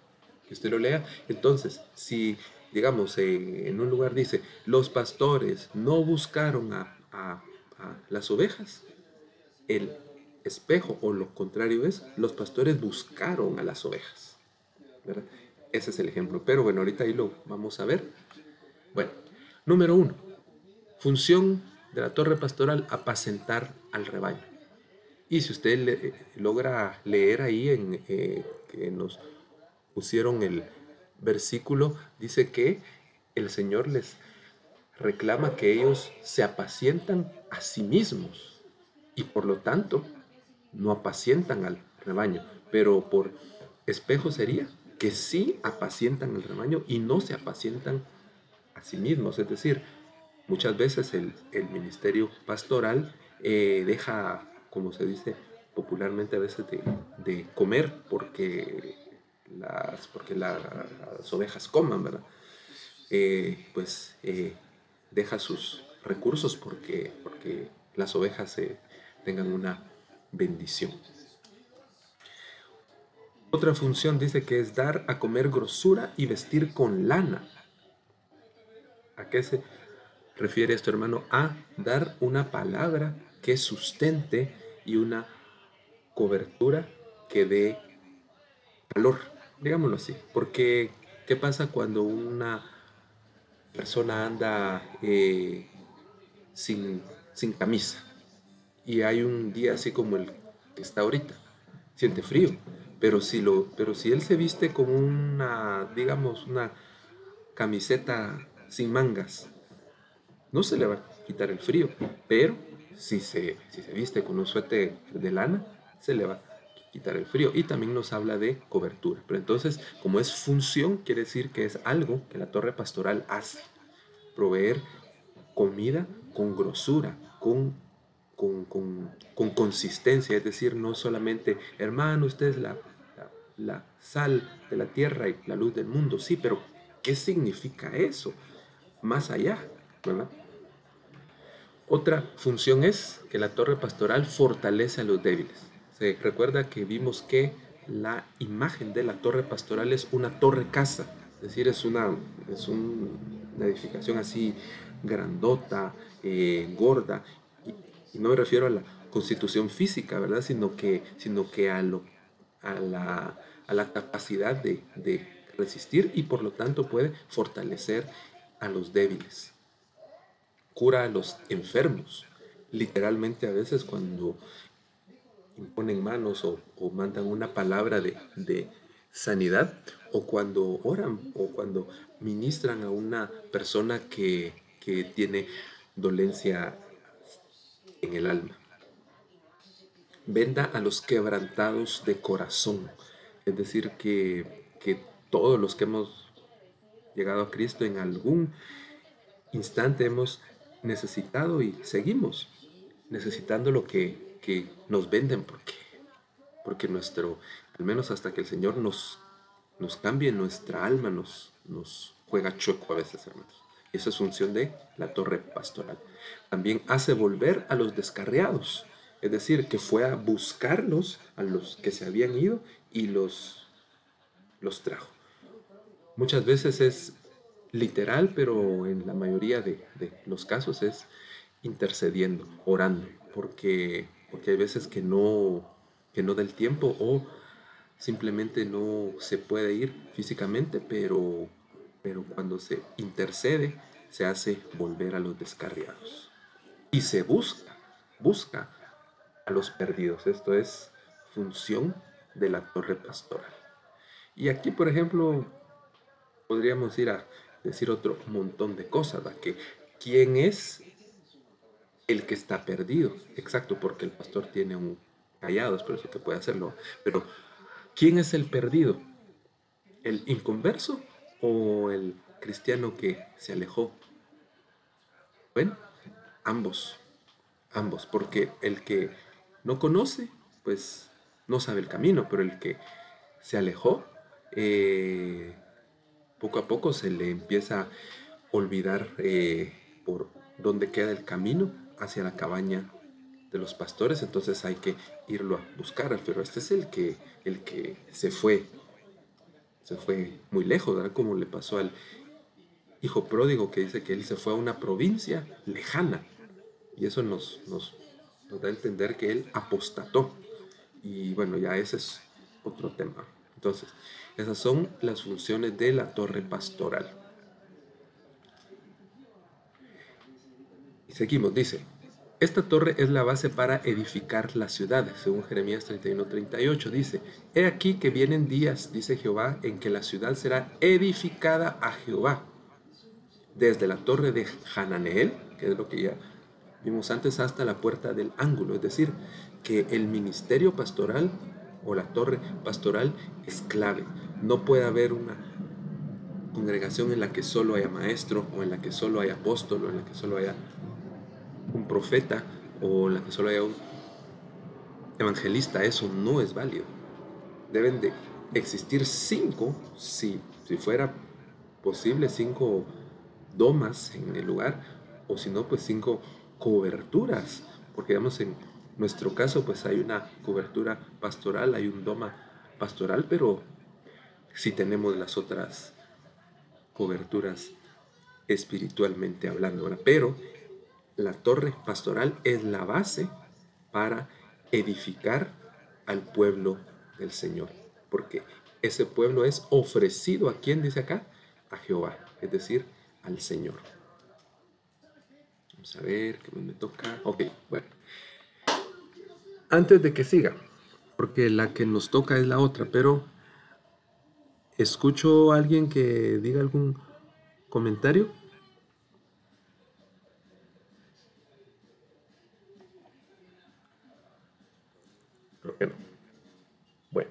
A: que usted lo lea. Entonces, si, digamos, en un lugar dice, los pastores no buscaron a las ovejas, el espejo o lo contrario es, los pastores buscaron a las ovejas, ¿verdad? Ese es el ejemplo. Pero bueno, ahorita ahí lo vamos a ver. Bueno, número uno, función de la torre pastoral, apacentar al rebaño. Y si usted logra leer ahí que nos pusieron el versículo, dice que el Señor les reclama que ellos se apacientan a sí mismos y por lo tanto no apacientan al rebaño, pero por espejo sería que sí apacientan al rebaño y no se apacientan a sí mismos. Es decir, muchas veces el ministerio pastoral deja, como se dice popularmente a veces, de comer porque las ovejas coman, ¿verdad? Pues deja sus recursos porque las ovejas tengan una bendición. Otra función dice que es dar a comer grosura y vestir con lana. ¿A qué se refiere esto, hermano? A dar una palabra que sustente y una cobertura que dé calor, digámoslo así. Porque, ¿qué pasa cuando una persona anda sin, sin camisa? Y hay un día así como el que está ahorita, siente frío, pero si él se viste con una, digamos, una camiseta sin mangas, no se le va a quitar el frío, pero si se viste con un suéter de lana, se le va a quitar el frío. Y también nos habla de cobertura. Pero entonces, como es función, quiere decir que es algo que la torre pastoral hace. Proveer comida con grosura, con consistencia, es decir, no solamente, hermano, usted es la sal de la tierra y la luz del mundo, sí, pero ¿qué significa eso? Más allá, ¿verdad? Otra función es que la torre pastoral fortalece a los débiles. Se recuerda que vimos que la imagen de la torre pastoral es una torre casa, es decir, una edificación así grandota, gorda, y no me refiero a la constitución física, ¿verdad? Sino que a la capacidad de resistir y por lo tanto puede fortalecer a los débiles, cura a los enfermos. Literalmente a veces cuando imponen manos o mandan una palabra de sanidad, o cuando oran, o cuando ministran a una persona que tiene dolencia en el alma. Venda a los quebrantados de corazón. Es decir, que todos los que hemos llegado a Cristo en algún instante hemos necesitado y seguimos necesitando lo que nos venden porque al menos hasta que el Señor nos cambie nuestra alma, nos juega chueco a veces, hermanos. Y esa es función de la torre pastoral. También hace volver a los descarriados, es decir, que fue a buscarlos, a los que se habían ido y los trajo. Muchas veces es literal, pero en la mayoría de los casos es intercediendo, orando, porque hay veces que no da el tiempo o simplemente no se puede ir físicamente, pero cuando se intercede se hace volver a los descarriados. Y se busca a los perdidos. Esto es función de la torre pastoral. Y aquí, por ejemplo, podríamos ir a decir otro montón de cosas, ¿va? Que quién es el que está perdido. Exacto, porque el pastor tiene un callado, es por eso que puede hacerlo. Pero ¿quién es el perdido? ¿El inconverso o el cristiano que se alejó? Bueno, ambos. ambos, porque el que no conoce, pues no sabe el camino, pero el que se alejó, eh, poco a poco se le empieza a olvidar por dónde queda el camino hacia la cabaña de los pastores, entonces hay que irlo a buscar, pero este es el que se fue muy lejos, ¿verdad? Como le pasó al hijo pródigo que dice que él se fue a una provincia lejana, y eso nos da a entender que él apostató. Y bueno, ya ese es otro tema. Entonces, esas son las funciones de la torre pastoral. Y seguimos, dice, esta torre es la base para edificar las ciudades, según Jeremías 31:38. Dice, he aquí que vienen días, dice Jehová, en que la ciudad será edificada a Jehová, desde la torre de Hananeel, que es lo que ya vimos antes, hasta la puerta del ángulo. Es decir, que el ministerio pastoral o la torre pastoral es clave. No puede haber una congregación en la que solo haya maestro, o en la que solo haya apóstol, o en la que solo haya un profeta, o en la que solo haya un evangelista. Eso no es válido. Deben de existir 5, si fuera posible, 5 domas en el lugar, o si no, pues 5 coberturas, porque digamos en nuestro caso pues hay una cobertura pastoral, hay un doma pastoral, pero sí tenemos las otras coberturas espiritualmente hablando, ¿verdad? Pero la torre pastoral es la base para edificar al pueblo del Señor, porque ese pueblo es ofrecido a quién, dice acá, a Jehová, es decir, al Señor. Vamos a ver qué me toca. Ok, bueno. Antes de que siga, porque la que nos toca es la otra, pero escucho a alguien que diga algún comentario. Creo que no. Bueno,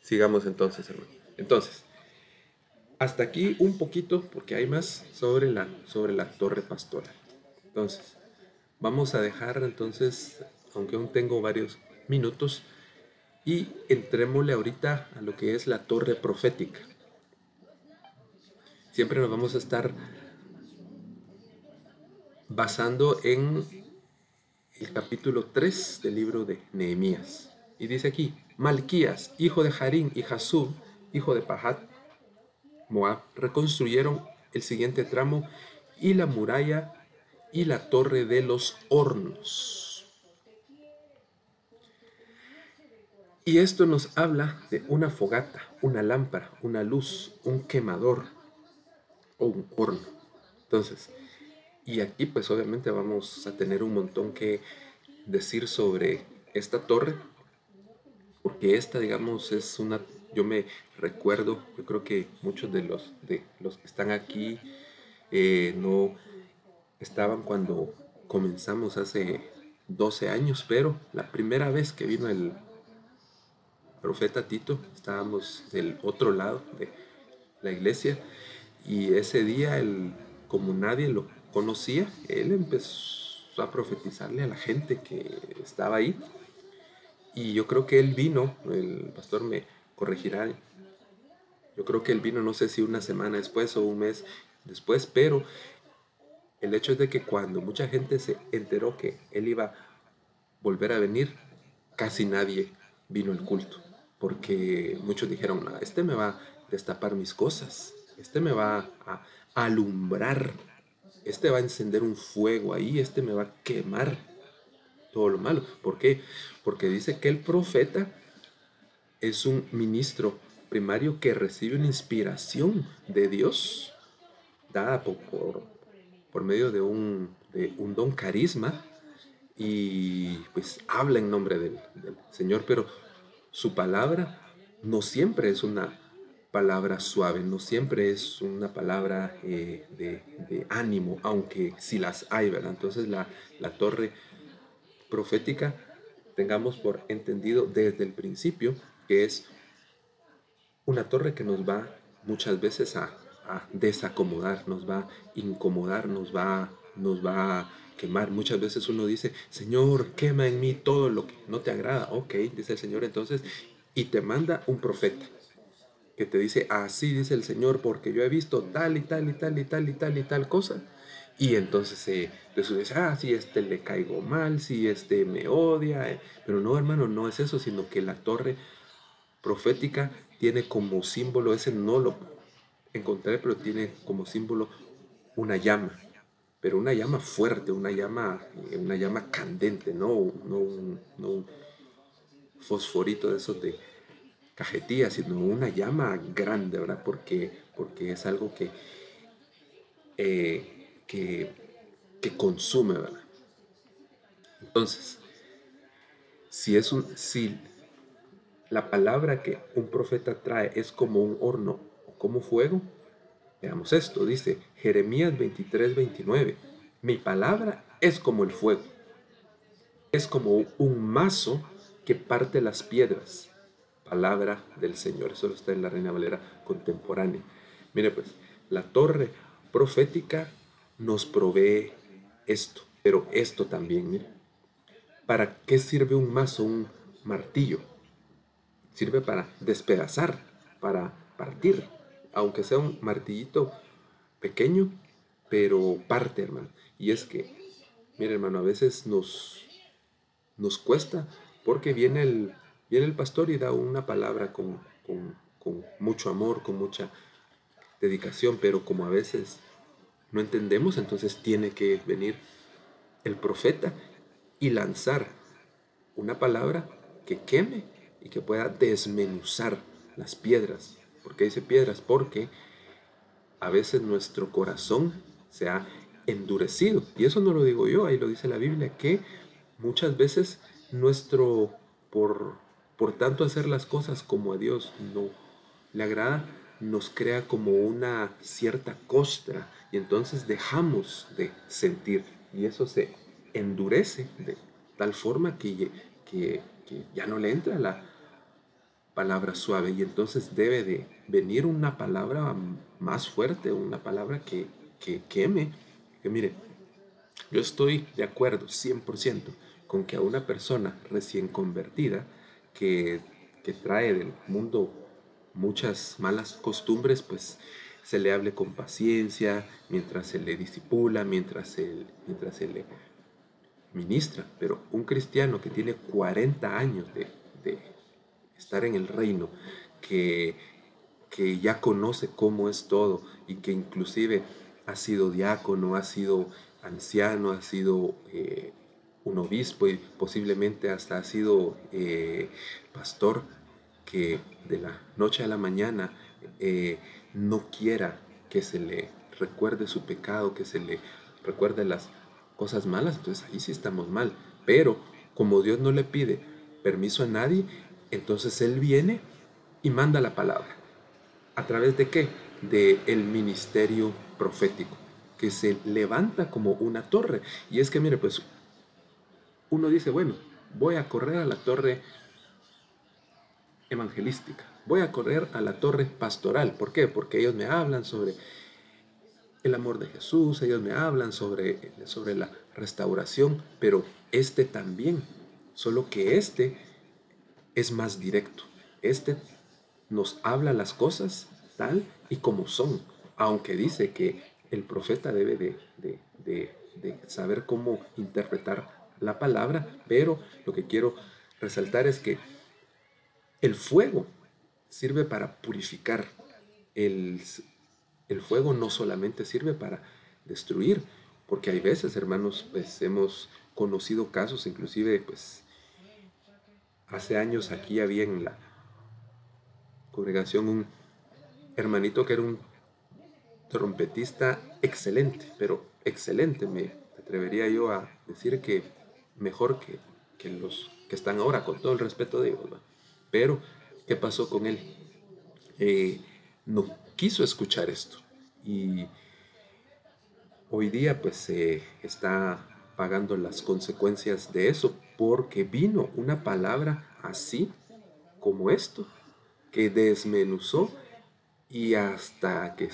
A: sigamos entonces, hermano. Entonces, hasta aquí un poquito, porque hay más sobre la torre pastoral. Entonces, vamos a dejar entonces, aunque aún tengo varios minutos, y entrémosle ahorita a lo que es la torre profética. Siempre nos vamos a estar basando en el capítulo 3 del libro de Nehemías. Y dice aquí, Malquías, hijo de Harín, y Jasub, hijo de Pahat, Moab, reconstruyeron el siguiente tramo y la muralla y la torre de los hornos. Y esto nos habla de una fogata, una lámpara, una luz, un quemador o un horno. Entonces, y aquí pues obviamente vamos a tener un montón que decir sobre esta torre, porque esta, digamos, es una, yo me recuerdo, yo creo que muchos de los que están aquí no estaban cuando comenzamos hace 12 años, pero la primera vez que vino el profeta Tito, estábamos del otro lado de la iglesia, y ese día, como nadie lo conocía, él empezó a profetizarle a la gente que estaba ahí. Y yo creo que él vino, el pastor me corregirá, yo creo que él vino, no sé si una semana después o un mes después, pero el hecho es de que cuando mucha gente se enteró que él iba a volver a venir, casi nadie vino al culto, porque muchos dijeron, no, este me va a destapar mis cosas, este me va a alumbrar, este va a encender un fuego ahí, este me va a quemar todo lo malo. ¿Por qué? Porque dice que el profeta es un ministro primario que recibe una inspiración de Dios dada por medio de un don carisma, y pues habla en nombre del Señor, pero su palabra no siempre es una palabra suave, no siempre es una palabra de ánimo, aunque sí las hay, ¿verdad? Entonces la torre profética, tengamos por entendido desde el principio que es una torre que nos va muchas veces a desacomodar, nos va a incomodar, nos va a quemar. Muchas veces uno dice, Señor, quema en mí todo lo que no te agrada. Ok, dice el Señor entonces, y te manda un profeta que te dice, así dice el Señor, porque yo he visto tal y tal y tal y tal y tal y tal cosa. Y entonces Jesús dice, si este le caigo mal, si este me odia. Pero no, hermano, no es eso, sino que la torre profética tiene como símbolo, ese no lo encontré, pero tiene como símbolo una llama, pero una llama fuerte, una llama candente, no un fosforito de esos de cajetilla, sino una llama grande, ¿verdad? Porque es algo eh, que, que consume, ¿verdad? Entonces, si la palabra que un profeta trae es como un horno o como fuego, veamos esto, dice Jeremías 23:29, mi palabra es como el fuego, es como un mazo que parte las piedras. Palabra del Señor. Eso está en la Reina Valera contemporánea. Mire pues, la torre profética nos provee esto, pero esto también, mire. ¿Para qué sirve un mazo, un martillo? Sirve para despedazar, para partir, aunque sea un martillito pequeño, pero parte, hermano. Y es que, mire, hermano, a veces nos cuesta porque viene el pastor y da una palabra con mucho amor, con mucha dedicación, pero como a veces no entendemos, entonces tiene que venir el profeta y lanzar una palabra que queme y que pueda desmenuzar las piedras. ¿Por qué dice piedras? Porque a veces nuestro corazón se ha endurecido. Y eso no lo digo yo, ahí lo dice la Biblia, que muchas veces nuestro, por, por tanto hacer las cosas como a Dios no le agrada, nos crea como una cierta costra y entonces dejamos de sentir y eso se endurece de tal forma que ya no le entra la palabra suave y entonces debe de venir una palabra más fuerte, una palabra que queme. Que mire, yo estoy de acuerdo 100% con que a una persona recién convertida que, que trae del mundo muchas malas costumbres, pues se le hable con paciencia, mientras se le disipula, mientras se le ministra. Pero un cristiano que tiene 40 años de estar en el reino, que, que ya conoce cómo es todo y que inclusive ha sido diácono, ha sido anciano, ha sido un obispo y posiblemente hasta ha sido pastor, que de la noche a la mañana eh, no quiera que se le recuerde su pecado, que se le recuerde las cosas malas, entonces ahí sí estamos mal. Pero como Dios no le pide permiso a nadie, entonces Él viene y manda la palabra. ¿A través de qué? De el ministerio profético, que se levanta como una torre. Y es que, mire, pues uno dice, bueno, voy a correr a la torre evangelística, voy a correr a la torre pastoral. ¿Por qué? Porque ellos me hablan sobre el amor de Jesús, ellos me hablan sobre la restauración, pero este también, solo que este es más directo. Este nos habla las cosas tal y como son, aunque dice que el profeta debe de saber cómo interpretar la palabra, pero lo que quiero resaltar es que el fuego sirve para purificar. El, el fuego no solamente sirve para destruir, porque hay veces, hermanos, pues hemos conocido casos, inclusive, pues hace años aquí había en la congregación un hermanito que era un trompetista excelente, pero excelente, me atrevería yo a decir que mejor que los que están ahora, con todo el respeto de Dios, ¿va? Pero, ¿qué pasó con él? Eh, no quiso escuchar esto y hoy día pues se está pagando las consecuencias de eso porque vino una palabra así como esto que desmenuzó y hasta que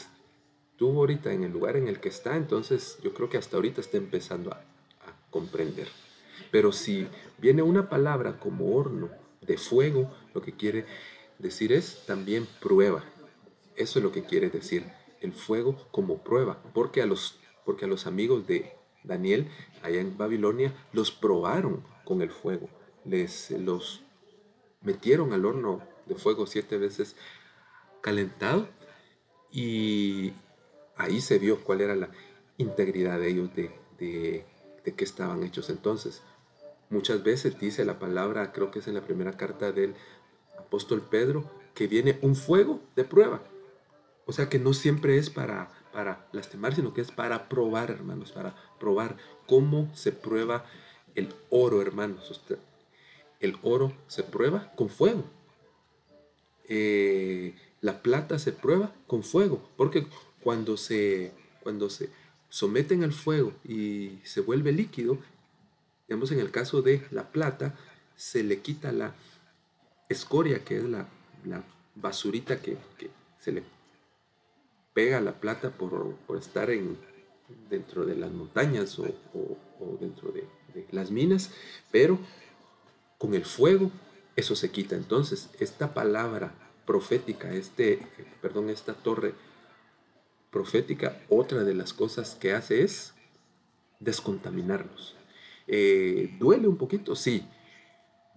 A: estuvo ahorita en el lugar en el que está, entonces yo creo que hasta ahorita está empezando a comprender. Pero si viene una palabra como horno de fuego, lo que quiere decir es también prueba. Eso es lo que quiere decir el fuego como prueba, porque a los amigos de Daniel allá en Babilonia los probaron con el fuego, los metieron al horno de fuego 7 veces calentado y ahí se vio cuál era la integridad de ellos, de qué estaban hechos entonces. Muchas veces dice la palabra, creo que es en la primera carta del apóstol Pedro, que viene un fuego de prueba. O sea que no siempre es para lastimar, sino que es para probar, hermanos, para probar cómo se prueba el oro, hermanos. El oro se prueba con fuego. La plata se prueba con fuego, porque cuando se someten al fuego y se vuelve líquido, digamos en el caso de la plata, se le quita la escoria, que es la basurita que se le pega a la plata por estar dentro de las montañas o dentro de las minas, pero con el fuego eso se quita. Entonces, esta palabra profética, esta torre profética, otra de las cosas que hace es descontaminarnos. ¿Duele un poquito? Sí,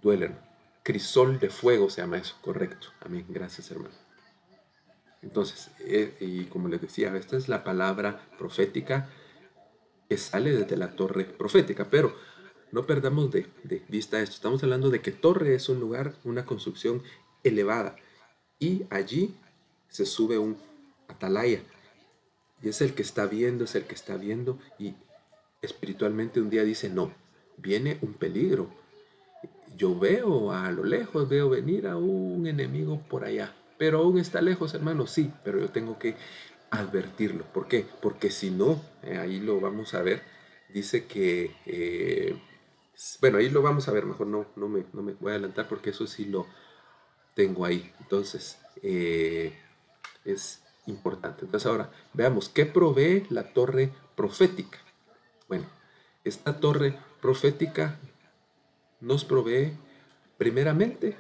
A: duele. Crisol de fuego se llama eso, correcto. Amén, gracias hermano. Entonces, y como les decía, esta es la palabra profética que sale desde la torre profética, pero no perdamos de vista esto. Estamos hablando de que torre es un lugar, una construcción elevada, y allí se sube un atalaya, y es el que está viendo, y espiritualmente un día dice, no, viene un peligro. Yo veo a lo lejos, veo venir a un enemigo por allá, pero aún está lejos, hermano, sí, pero yo tengo que advertirlo. ¿Por qué? Porque si no, ahí lo vamos a ver, dice que, bueno, ahí lo vamos a ver, mejor no me voy a adelantar porque eso sí lo tengo ahí. Entonces, es importante. Entonces ahora, veamos, ¿qué provee la torre profética? Bueno, esta torre profética nos provee primeramente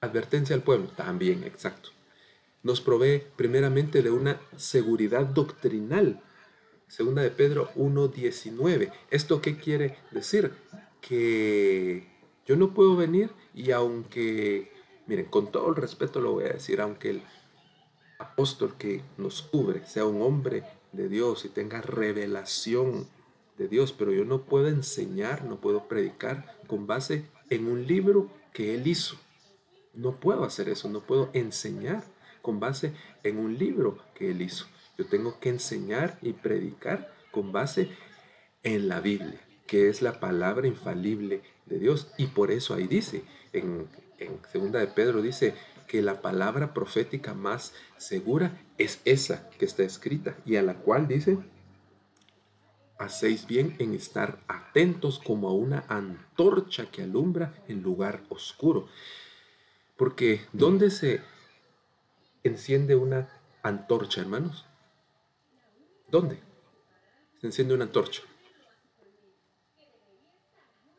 A: advertencia al pueblo, también, exacto. Nos provee primeramente de una seguridad doctrinal. Segunda de Pedro 1:19. ¿Esto qué quiere decir? Que yo no puedo venir y aunque, miren, con todo el respeto lo voy a decir, aunque el apóstol que nos cubre sea un hombre de Dios y tenga revelación de Dios, pero yo no puedo enseñar, no puedo predicar con base en un libro que él hizo. No puedo hacer eso, no puedo enseñar con base en un libro que él hizo. Yo tengo que enseñar y predicar con base en la Biblia, que es la palabra infalible de Dios. Y por eso ahí dice, en segunda de Pedro dice que la palabra profética más segura es esa que está escrita y a la cual dice, hacéis bien en estar atentos como a una antorcha que alumbra en lugar oscuro. Porque ¿dónde se enciende una antorcha, hermanos? ¿Dónde se enciende una antorcha?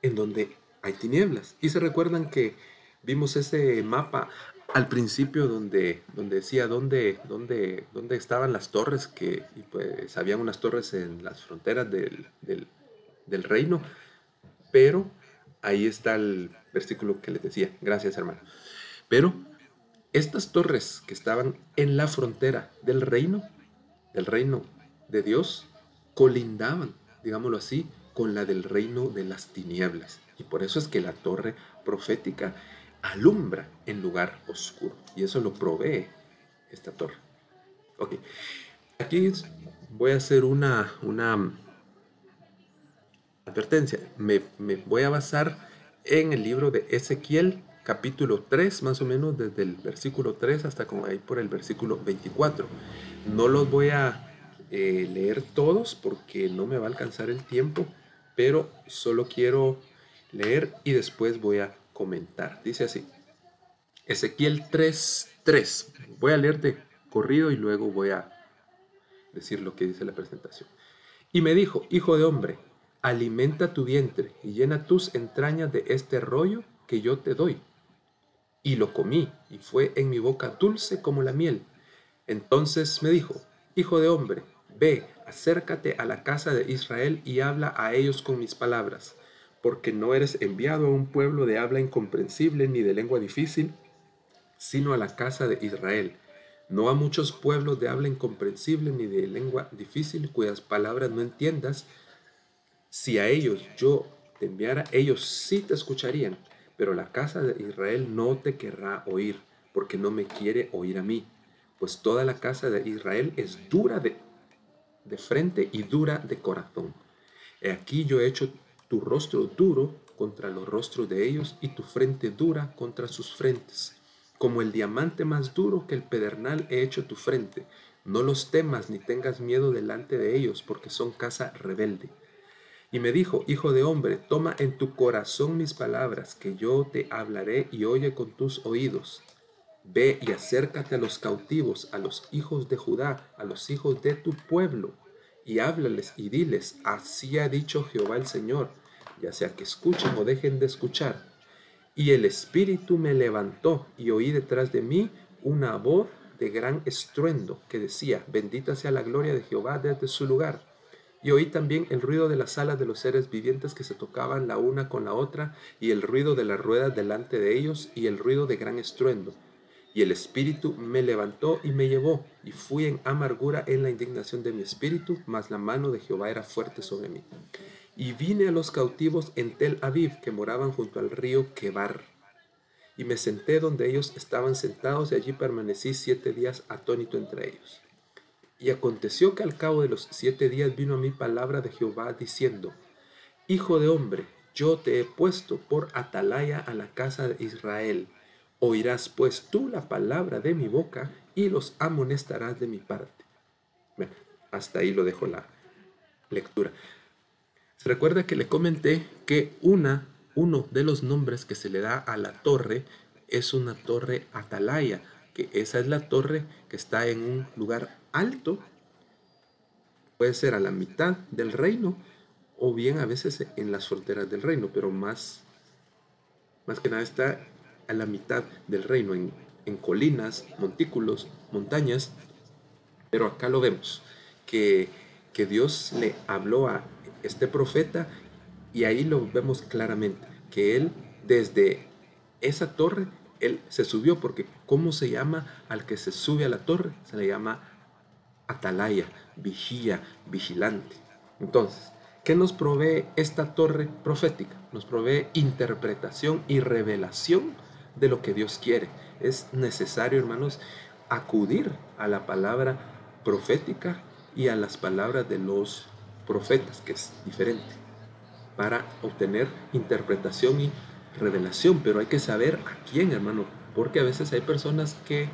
A: En donde hay tinieblas. Y se recuerdan que vimos ese mapa al principio donde decía dónde estaban las torres, y pues habían unas torres en las fronteras del reino, pero ahí está el versículo que les decía. Gracias, hermano. Pero estas torres que estaban en la frontera del reino de Dios, colindaban, digámoslo así, con la del reino de las tinieblas. Y por eso es que la torre profética alumbra en lugar oscuro. Y eso lo provee esta torre. Ok. Aquí voy a hacer una advertencia. Me voy a basar en el libro de Ezequiel, capítulo 3, más o menos desde el versículo 3 hasta como ahí por el versículo 24. No los voy a leer todos porque no me va a alcanzar el tiempo, pero solo quiero leer y después voy a comentar. Dice así, Ezequiel 3:3. Voy a leer de corrido y luego voy a decir lo que dice la presentación. Y me dijo, hijo de hombre, alimenta tu vientre y llena tus entrañas de este rollo que yo te doy. Y lo comí, y fue en mi boca dulce como la miel. Entonces me dijo, hijo de hombre, ve, acércate a la casa de Israel y habla a ellos con mis palabras, porque no eres enviado a un pueblo de habla incomprensible ni de lengua difícil, sino a la casa de Israel, no a muchos pueblos de habla incomprensible ni de lengua difícil, cuyas palabras no entiendas. Si a ellos yo te enviara, ellos sí te escucharían, pero la casa de Israel no te querrá oír, porque no me quiere oír a mí, pues toda la casa de Israel es dura de frente y dura de corazón. He aquí yo he hecho tu rostro duro contra los rostros de ellos y tu frente dura contra sus frentes. Como el diamante más duro que el pedernal he hecho tu frente. No los temas ni tengas miedo delante de ellos, porque son casa rebelde. Y me dijo, hijo de hombre, toma en tu corazón mis palabras, que yo te hablaré y oye con tus oídos. Ve y acércate a los cautivos, a los hijos de Judá, a los hijos de tu pueblo, y háblales y diles, así ha dicho Jehová el Señor, ya sea que escuchen o dejen de escuchar. Y el Espíritu me levantó, y oí detrás de mí una voz de gran estruendo que decía, bendita sea la gloria de Jehová desde su lugar. Y oí también el ruido de las alas de los seres vivientes que se tocaban la una con la otra, y el ruido de las ruedas delante de ellos, y el ruido de gran estruendo. Y el Espíritu me levantó y me llevó, y fui en amargura en la indignación de mi espíritu, mas la mano de Jehová era fuerte sobre mí. Y vine a los cautivos en Tel Aviv, que moraban junto al río Quebar. Y me senté donde ellos estaban sentados, y allí permanecí 7 días atónito entre ellos. Y aconteció que al cabo de los 7 días vino a mí palabra de Jehová, diciendo, Hijo de hombre, yo te he puesto por atalaya a la casa de Israel. Oirás pues tú la palabra de mi boca y los amonestarás de mi parte. Bueno, hasta ahí lo dejo la lectura. Se recuerda que le comenté que uno de los nombres que se le da a la torre es una torre atalaya, que esa es la torre que está en un lugar alto, puede ser a la mitad del reino o bien a veces en las fronteras del reino, pero más que nada está a la mitad del reino, en colinas, montículos, montañas. Pero acá lo vemos, que Dios le habló a este profeta y ahí lo vemos claramente, que él desde esa torre, él se subió, porque ¿cómo se llama al que se sube a la torre? Se le llama atalaya, vigía, vigilante. Entonces, ¿qué nos provee esta torre profética? Nos provee interpretación y revelación de lo que Dios quiere. Es necesario, hermanos, acudir a la palabra profética y a las palabras de los profetas, que es diferente, para obtener interpretación y revelación. Pero hay que saber a quién, hermano, porque a veces hay personas que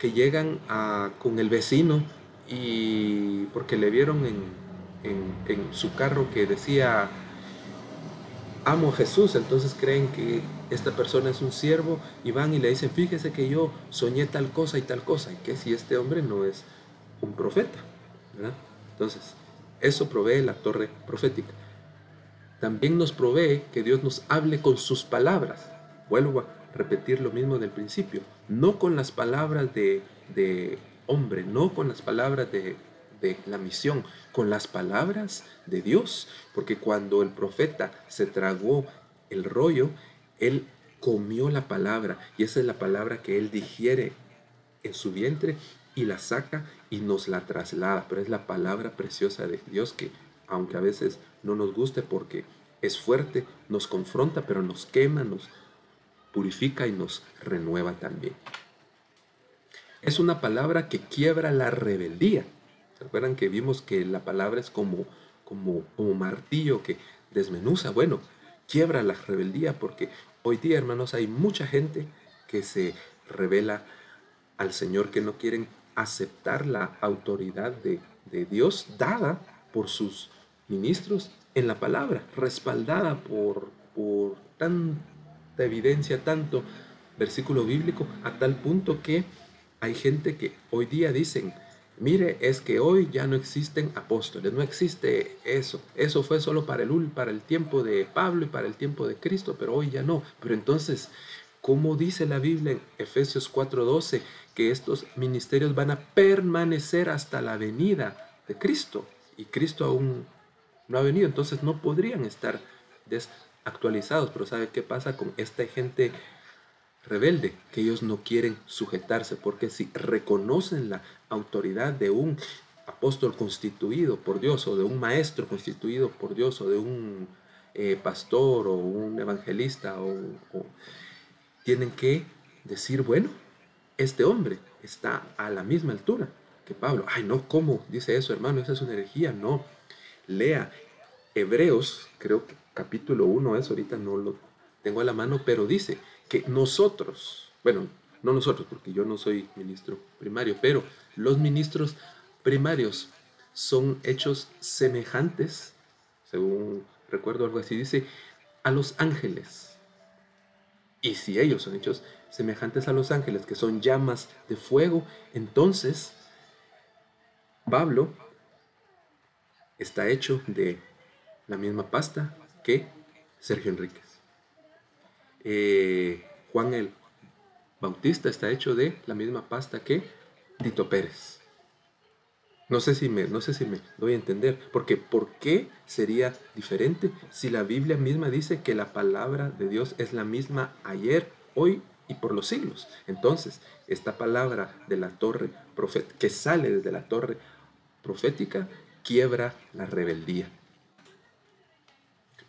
A: llegan con el vecino y porque le vieron en su carro que decía amo a Jesús, entonces creen que esta persona es un siervo y van y le dicen, fíjese que yo soñé tal cosa y tal cosa, y que si este hombre no es un profeta, ¿verdad? Entonces, eso provee la torre profética. También nos provee que Dios nos hable con sus palabras. Vuelvo a repetir lo mismo del principio, no con las palabras de hombre, no con las palabras de la misión, con las palabras de Dios, porque cuando el profeta se tragó el rollo, él comió la palabra, y esa es la palabra que él digiere en su vientre y la saca y nos la traslada, pero es la palabra preciosa de Dios que, aunque a veces no nos guste porque es fuerte, nos confronta, pero nos quema, nos purifica y nos renueva también. Es una palabra que quiebra la rebeldía. ¿Se acuerdan que vimos que la palabra es como martillo que desmenuza? Bueno, quiebra la rebeldía, porque hoy día, hermanos, hay mucha gente que se revela al Señor, que no quieren aceptar la autoridad de Dios dada por sus ministros en la palabra, respaldada por tanta evidencia, tanto versículo bíblico, a tal punto que hay gente que hoy día dicen Mire, es que hoy ya no existen apóstoles, no existe eso. Eso fue solo para el tiempo de Pablo y para el tiempo de Cristo, pero hoy ya no. Pero entonces, ¿cómo dice la Biblia en Efesios 4:12 que estos ministerios van a permanecer hasta la venida de Cristo? Y Cristo aún no ha venido, entonces no podrían estar desactualizados. Pero ¿sabe qué pasa con esta gente rebelde? Que ellos no quieren sujetarse, porque si reconocen la autoridad de un apóstol constituido por Dios, o de un maestro constituido por Dios, o de un pastor o un evangelista, o tienen que decir, bueno, este hombre está a la misma altura que Pablo. Ay, no, ¿cómo dice eso, hermano? Esa es una herejía. No, lea Hebreos, creo que capítulo 1 es, ahorita no lo tengo a la mano, pero dice que nosotros, bueno, no nosotros, porque yo no soy ministro primario, pero los ministros primarios son hechos semejantes, según recuerdo algo así, dice, a los ángeles. Y si ellos son hechos semejantes a los ángeles, que son llamas de fuego, entonces Pablo está hecho de la misma pasta que Sergio Enríquez. Juan el Bautista está hecho de la misma pasta que Tito Pérez. No sé si me doy a entender, porque ¿por qué sería diferente si la Biblia misma dice que la palabra de Dios es la misma ayer, hoy y por los siglos? Entonces, esta palabra de la torre profética, que sale desde la torre profética, quiebra la rebeldía.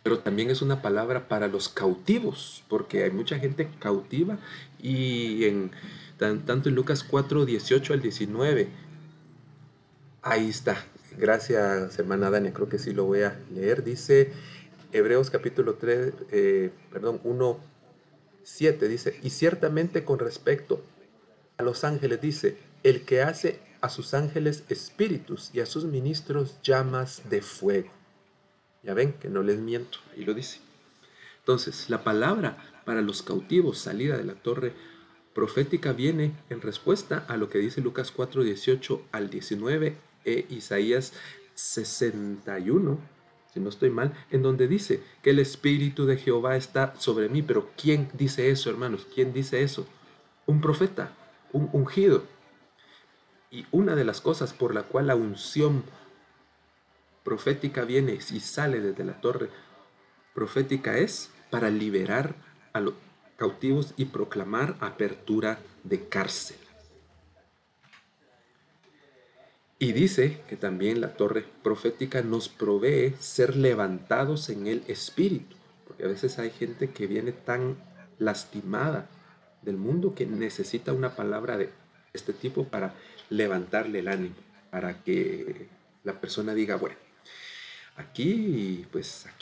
A: Pero también es una palabra para los cautivos, porque hay mucha gente cautiva, y tanto en Lucas 4:18 al 19, ahí está. Gracias, hermana Dania, creo que sí lo voy a leer. Dice Hebreos capítulo 3, 1:7, dice, y ciertamente con respecto a los ángeles, dice, el que hace a sus ángeles espíritus y a sus ministros llamas de fuego. Ya ven que no les miento, ahí lo dice. Entonces, la palabra para los cautivos, salida de la torre profética, viene en respuesta a lo que dice Lucas 4:18 al 19 e Isaías 61, si no estoy mal, en donde dice que el Espíritu de Jehová está sobre mí. Pero ¿quién dice eso, hermanos? ¿Quién dice eso? Un profeta, un ungido. Y una de las cosas por la cual la unción profética viene y sale desde la torre profética es para liberar a los cautivos y proclamar apertura de cárcel. Y dice que también la torre profética nos provee ser levantados en el espíritu, porque a veces hay gente que viene tan lastimada del mundo que necesita una palabra de este tipo para levantarle el ánimo, para que la persona diga, bueno, aquí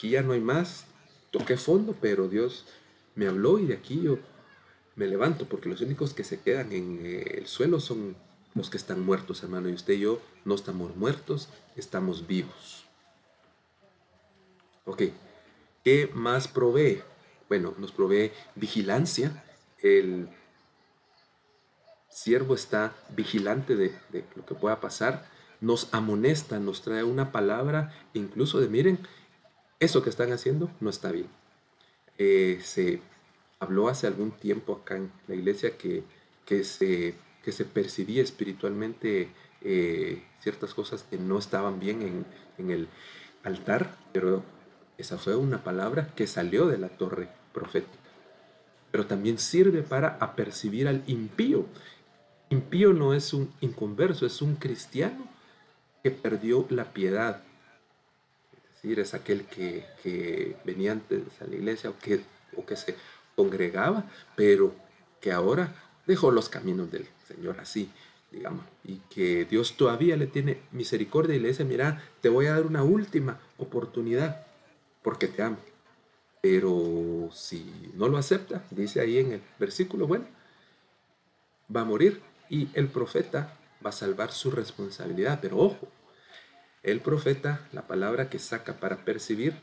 A: ya no hay más, toqué fondo, pero Dios me habló y de aquí yo me levanto, porque los únicos que se quedan en el suelo son los que están muertos, hermano, y usted y yo no estamos muertos, estamos vivos. Ok, ¿qué más provee? Bueno, nos provee vigilancia. El siervo está vigilante de lo que pueda pasar, nos amonesta, nos trae una palabra, incluso de, miren, eso que están haciendo no está bien. Se habló hace algún tiempo acá en la iglesia que se percibía espiritualmente ciertas cosas que no estaban bien en el altar, pero esa fue una palabra que salió de la torre profética. Pero también sirve para apercibir al impío. Impío no es un inconverso, es un cristiano que perdió la piedad. Es decir, es aquel que venía antes a la iglesia o que se congregaba, pero que ahora dejó los caminos del Señor, así, digamos, y que Dios todavía le tiene misericordia y le dice, mira, te voy a dar una última oportunidad porque te amo. Pero si no lo acepta, dice ahí en el versículo, bueno, va a morir y el profeta va a salvar su responsabilidad. Pero ojo, el profeta, la palabra que saca para percibir,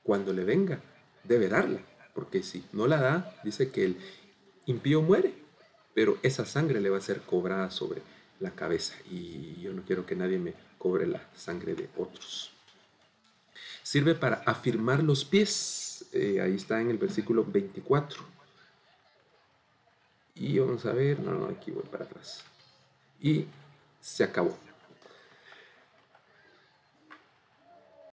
A: cuando le venga, debe darla, porque si no la da, dice que el impío muere, pero esa sangre le va a ser cobrada sobre la cabeza y yo no quiero que nadie me cobre la sangre de otros. Sirve para afirmar los pies. Ahí está en el versículo 24. Y vamos a ver, no, aquí voy para atrás. Y se acabó.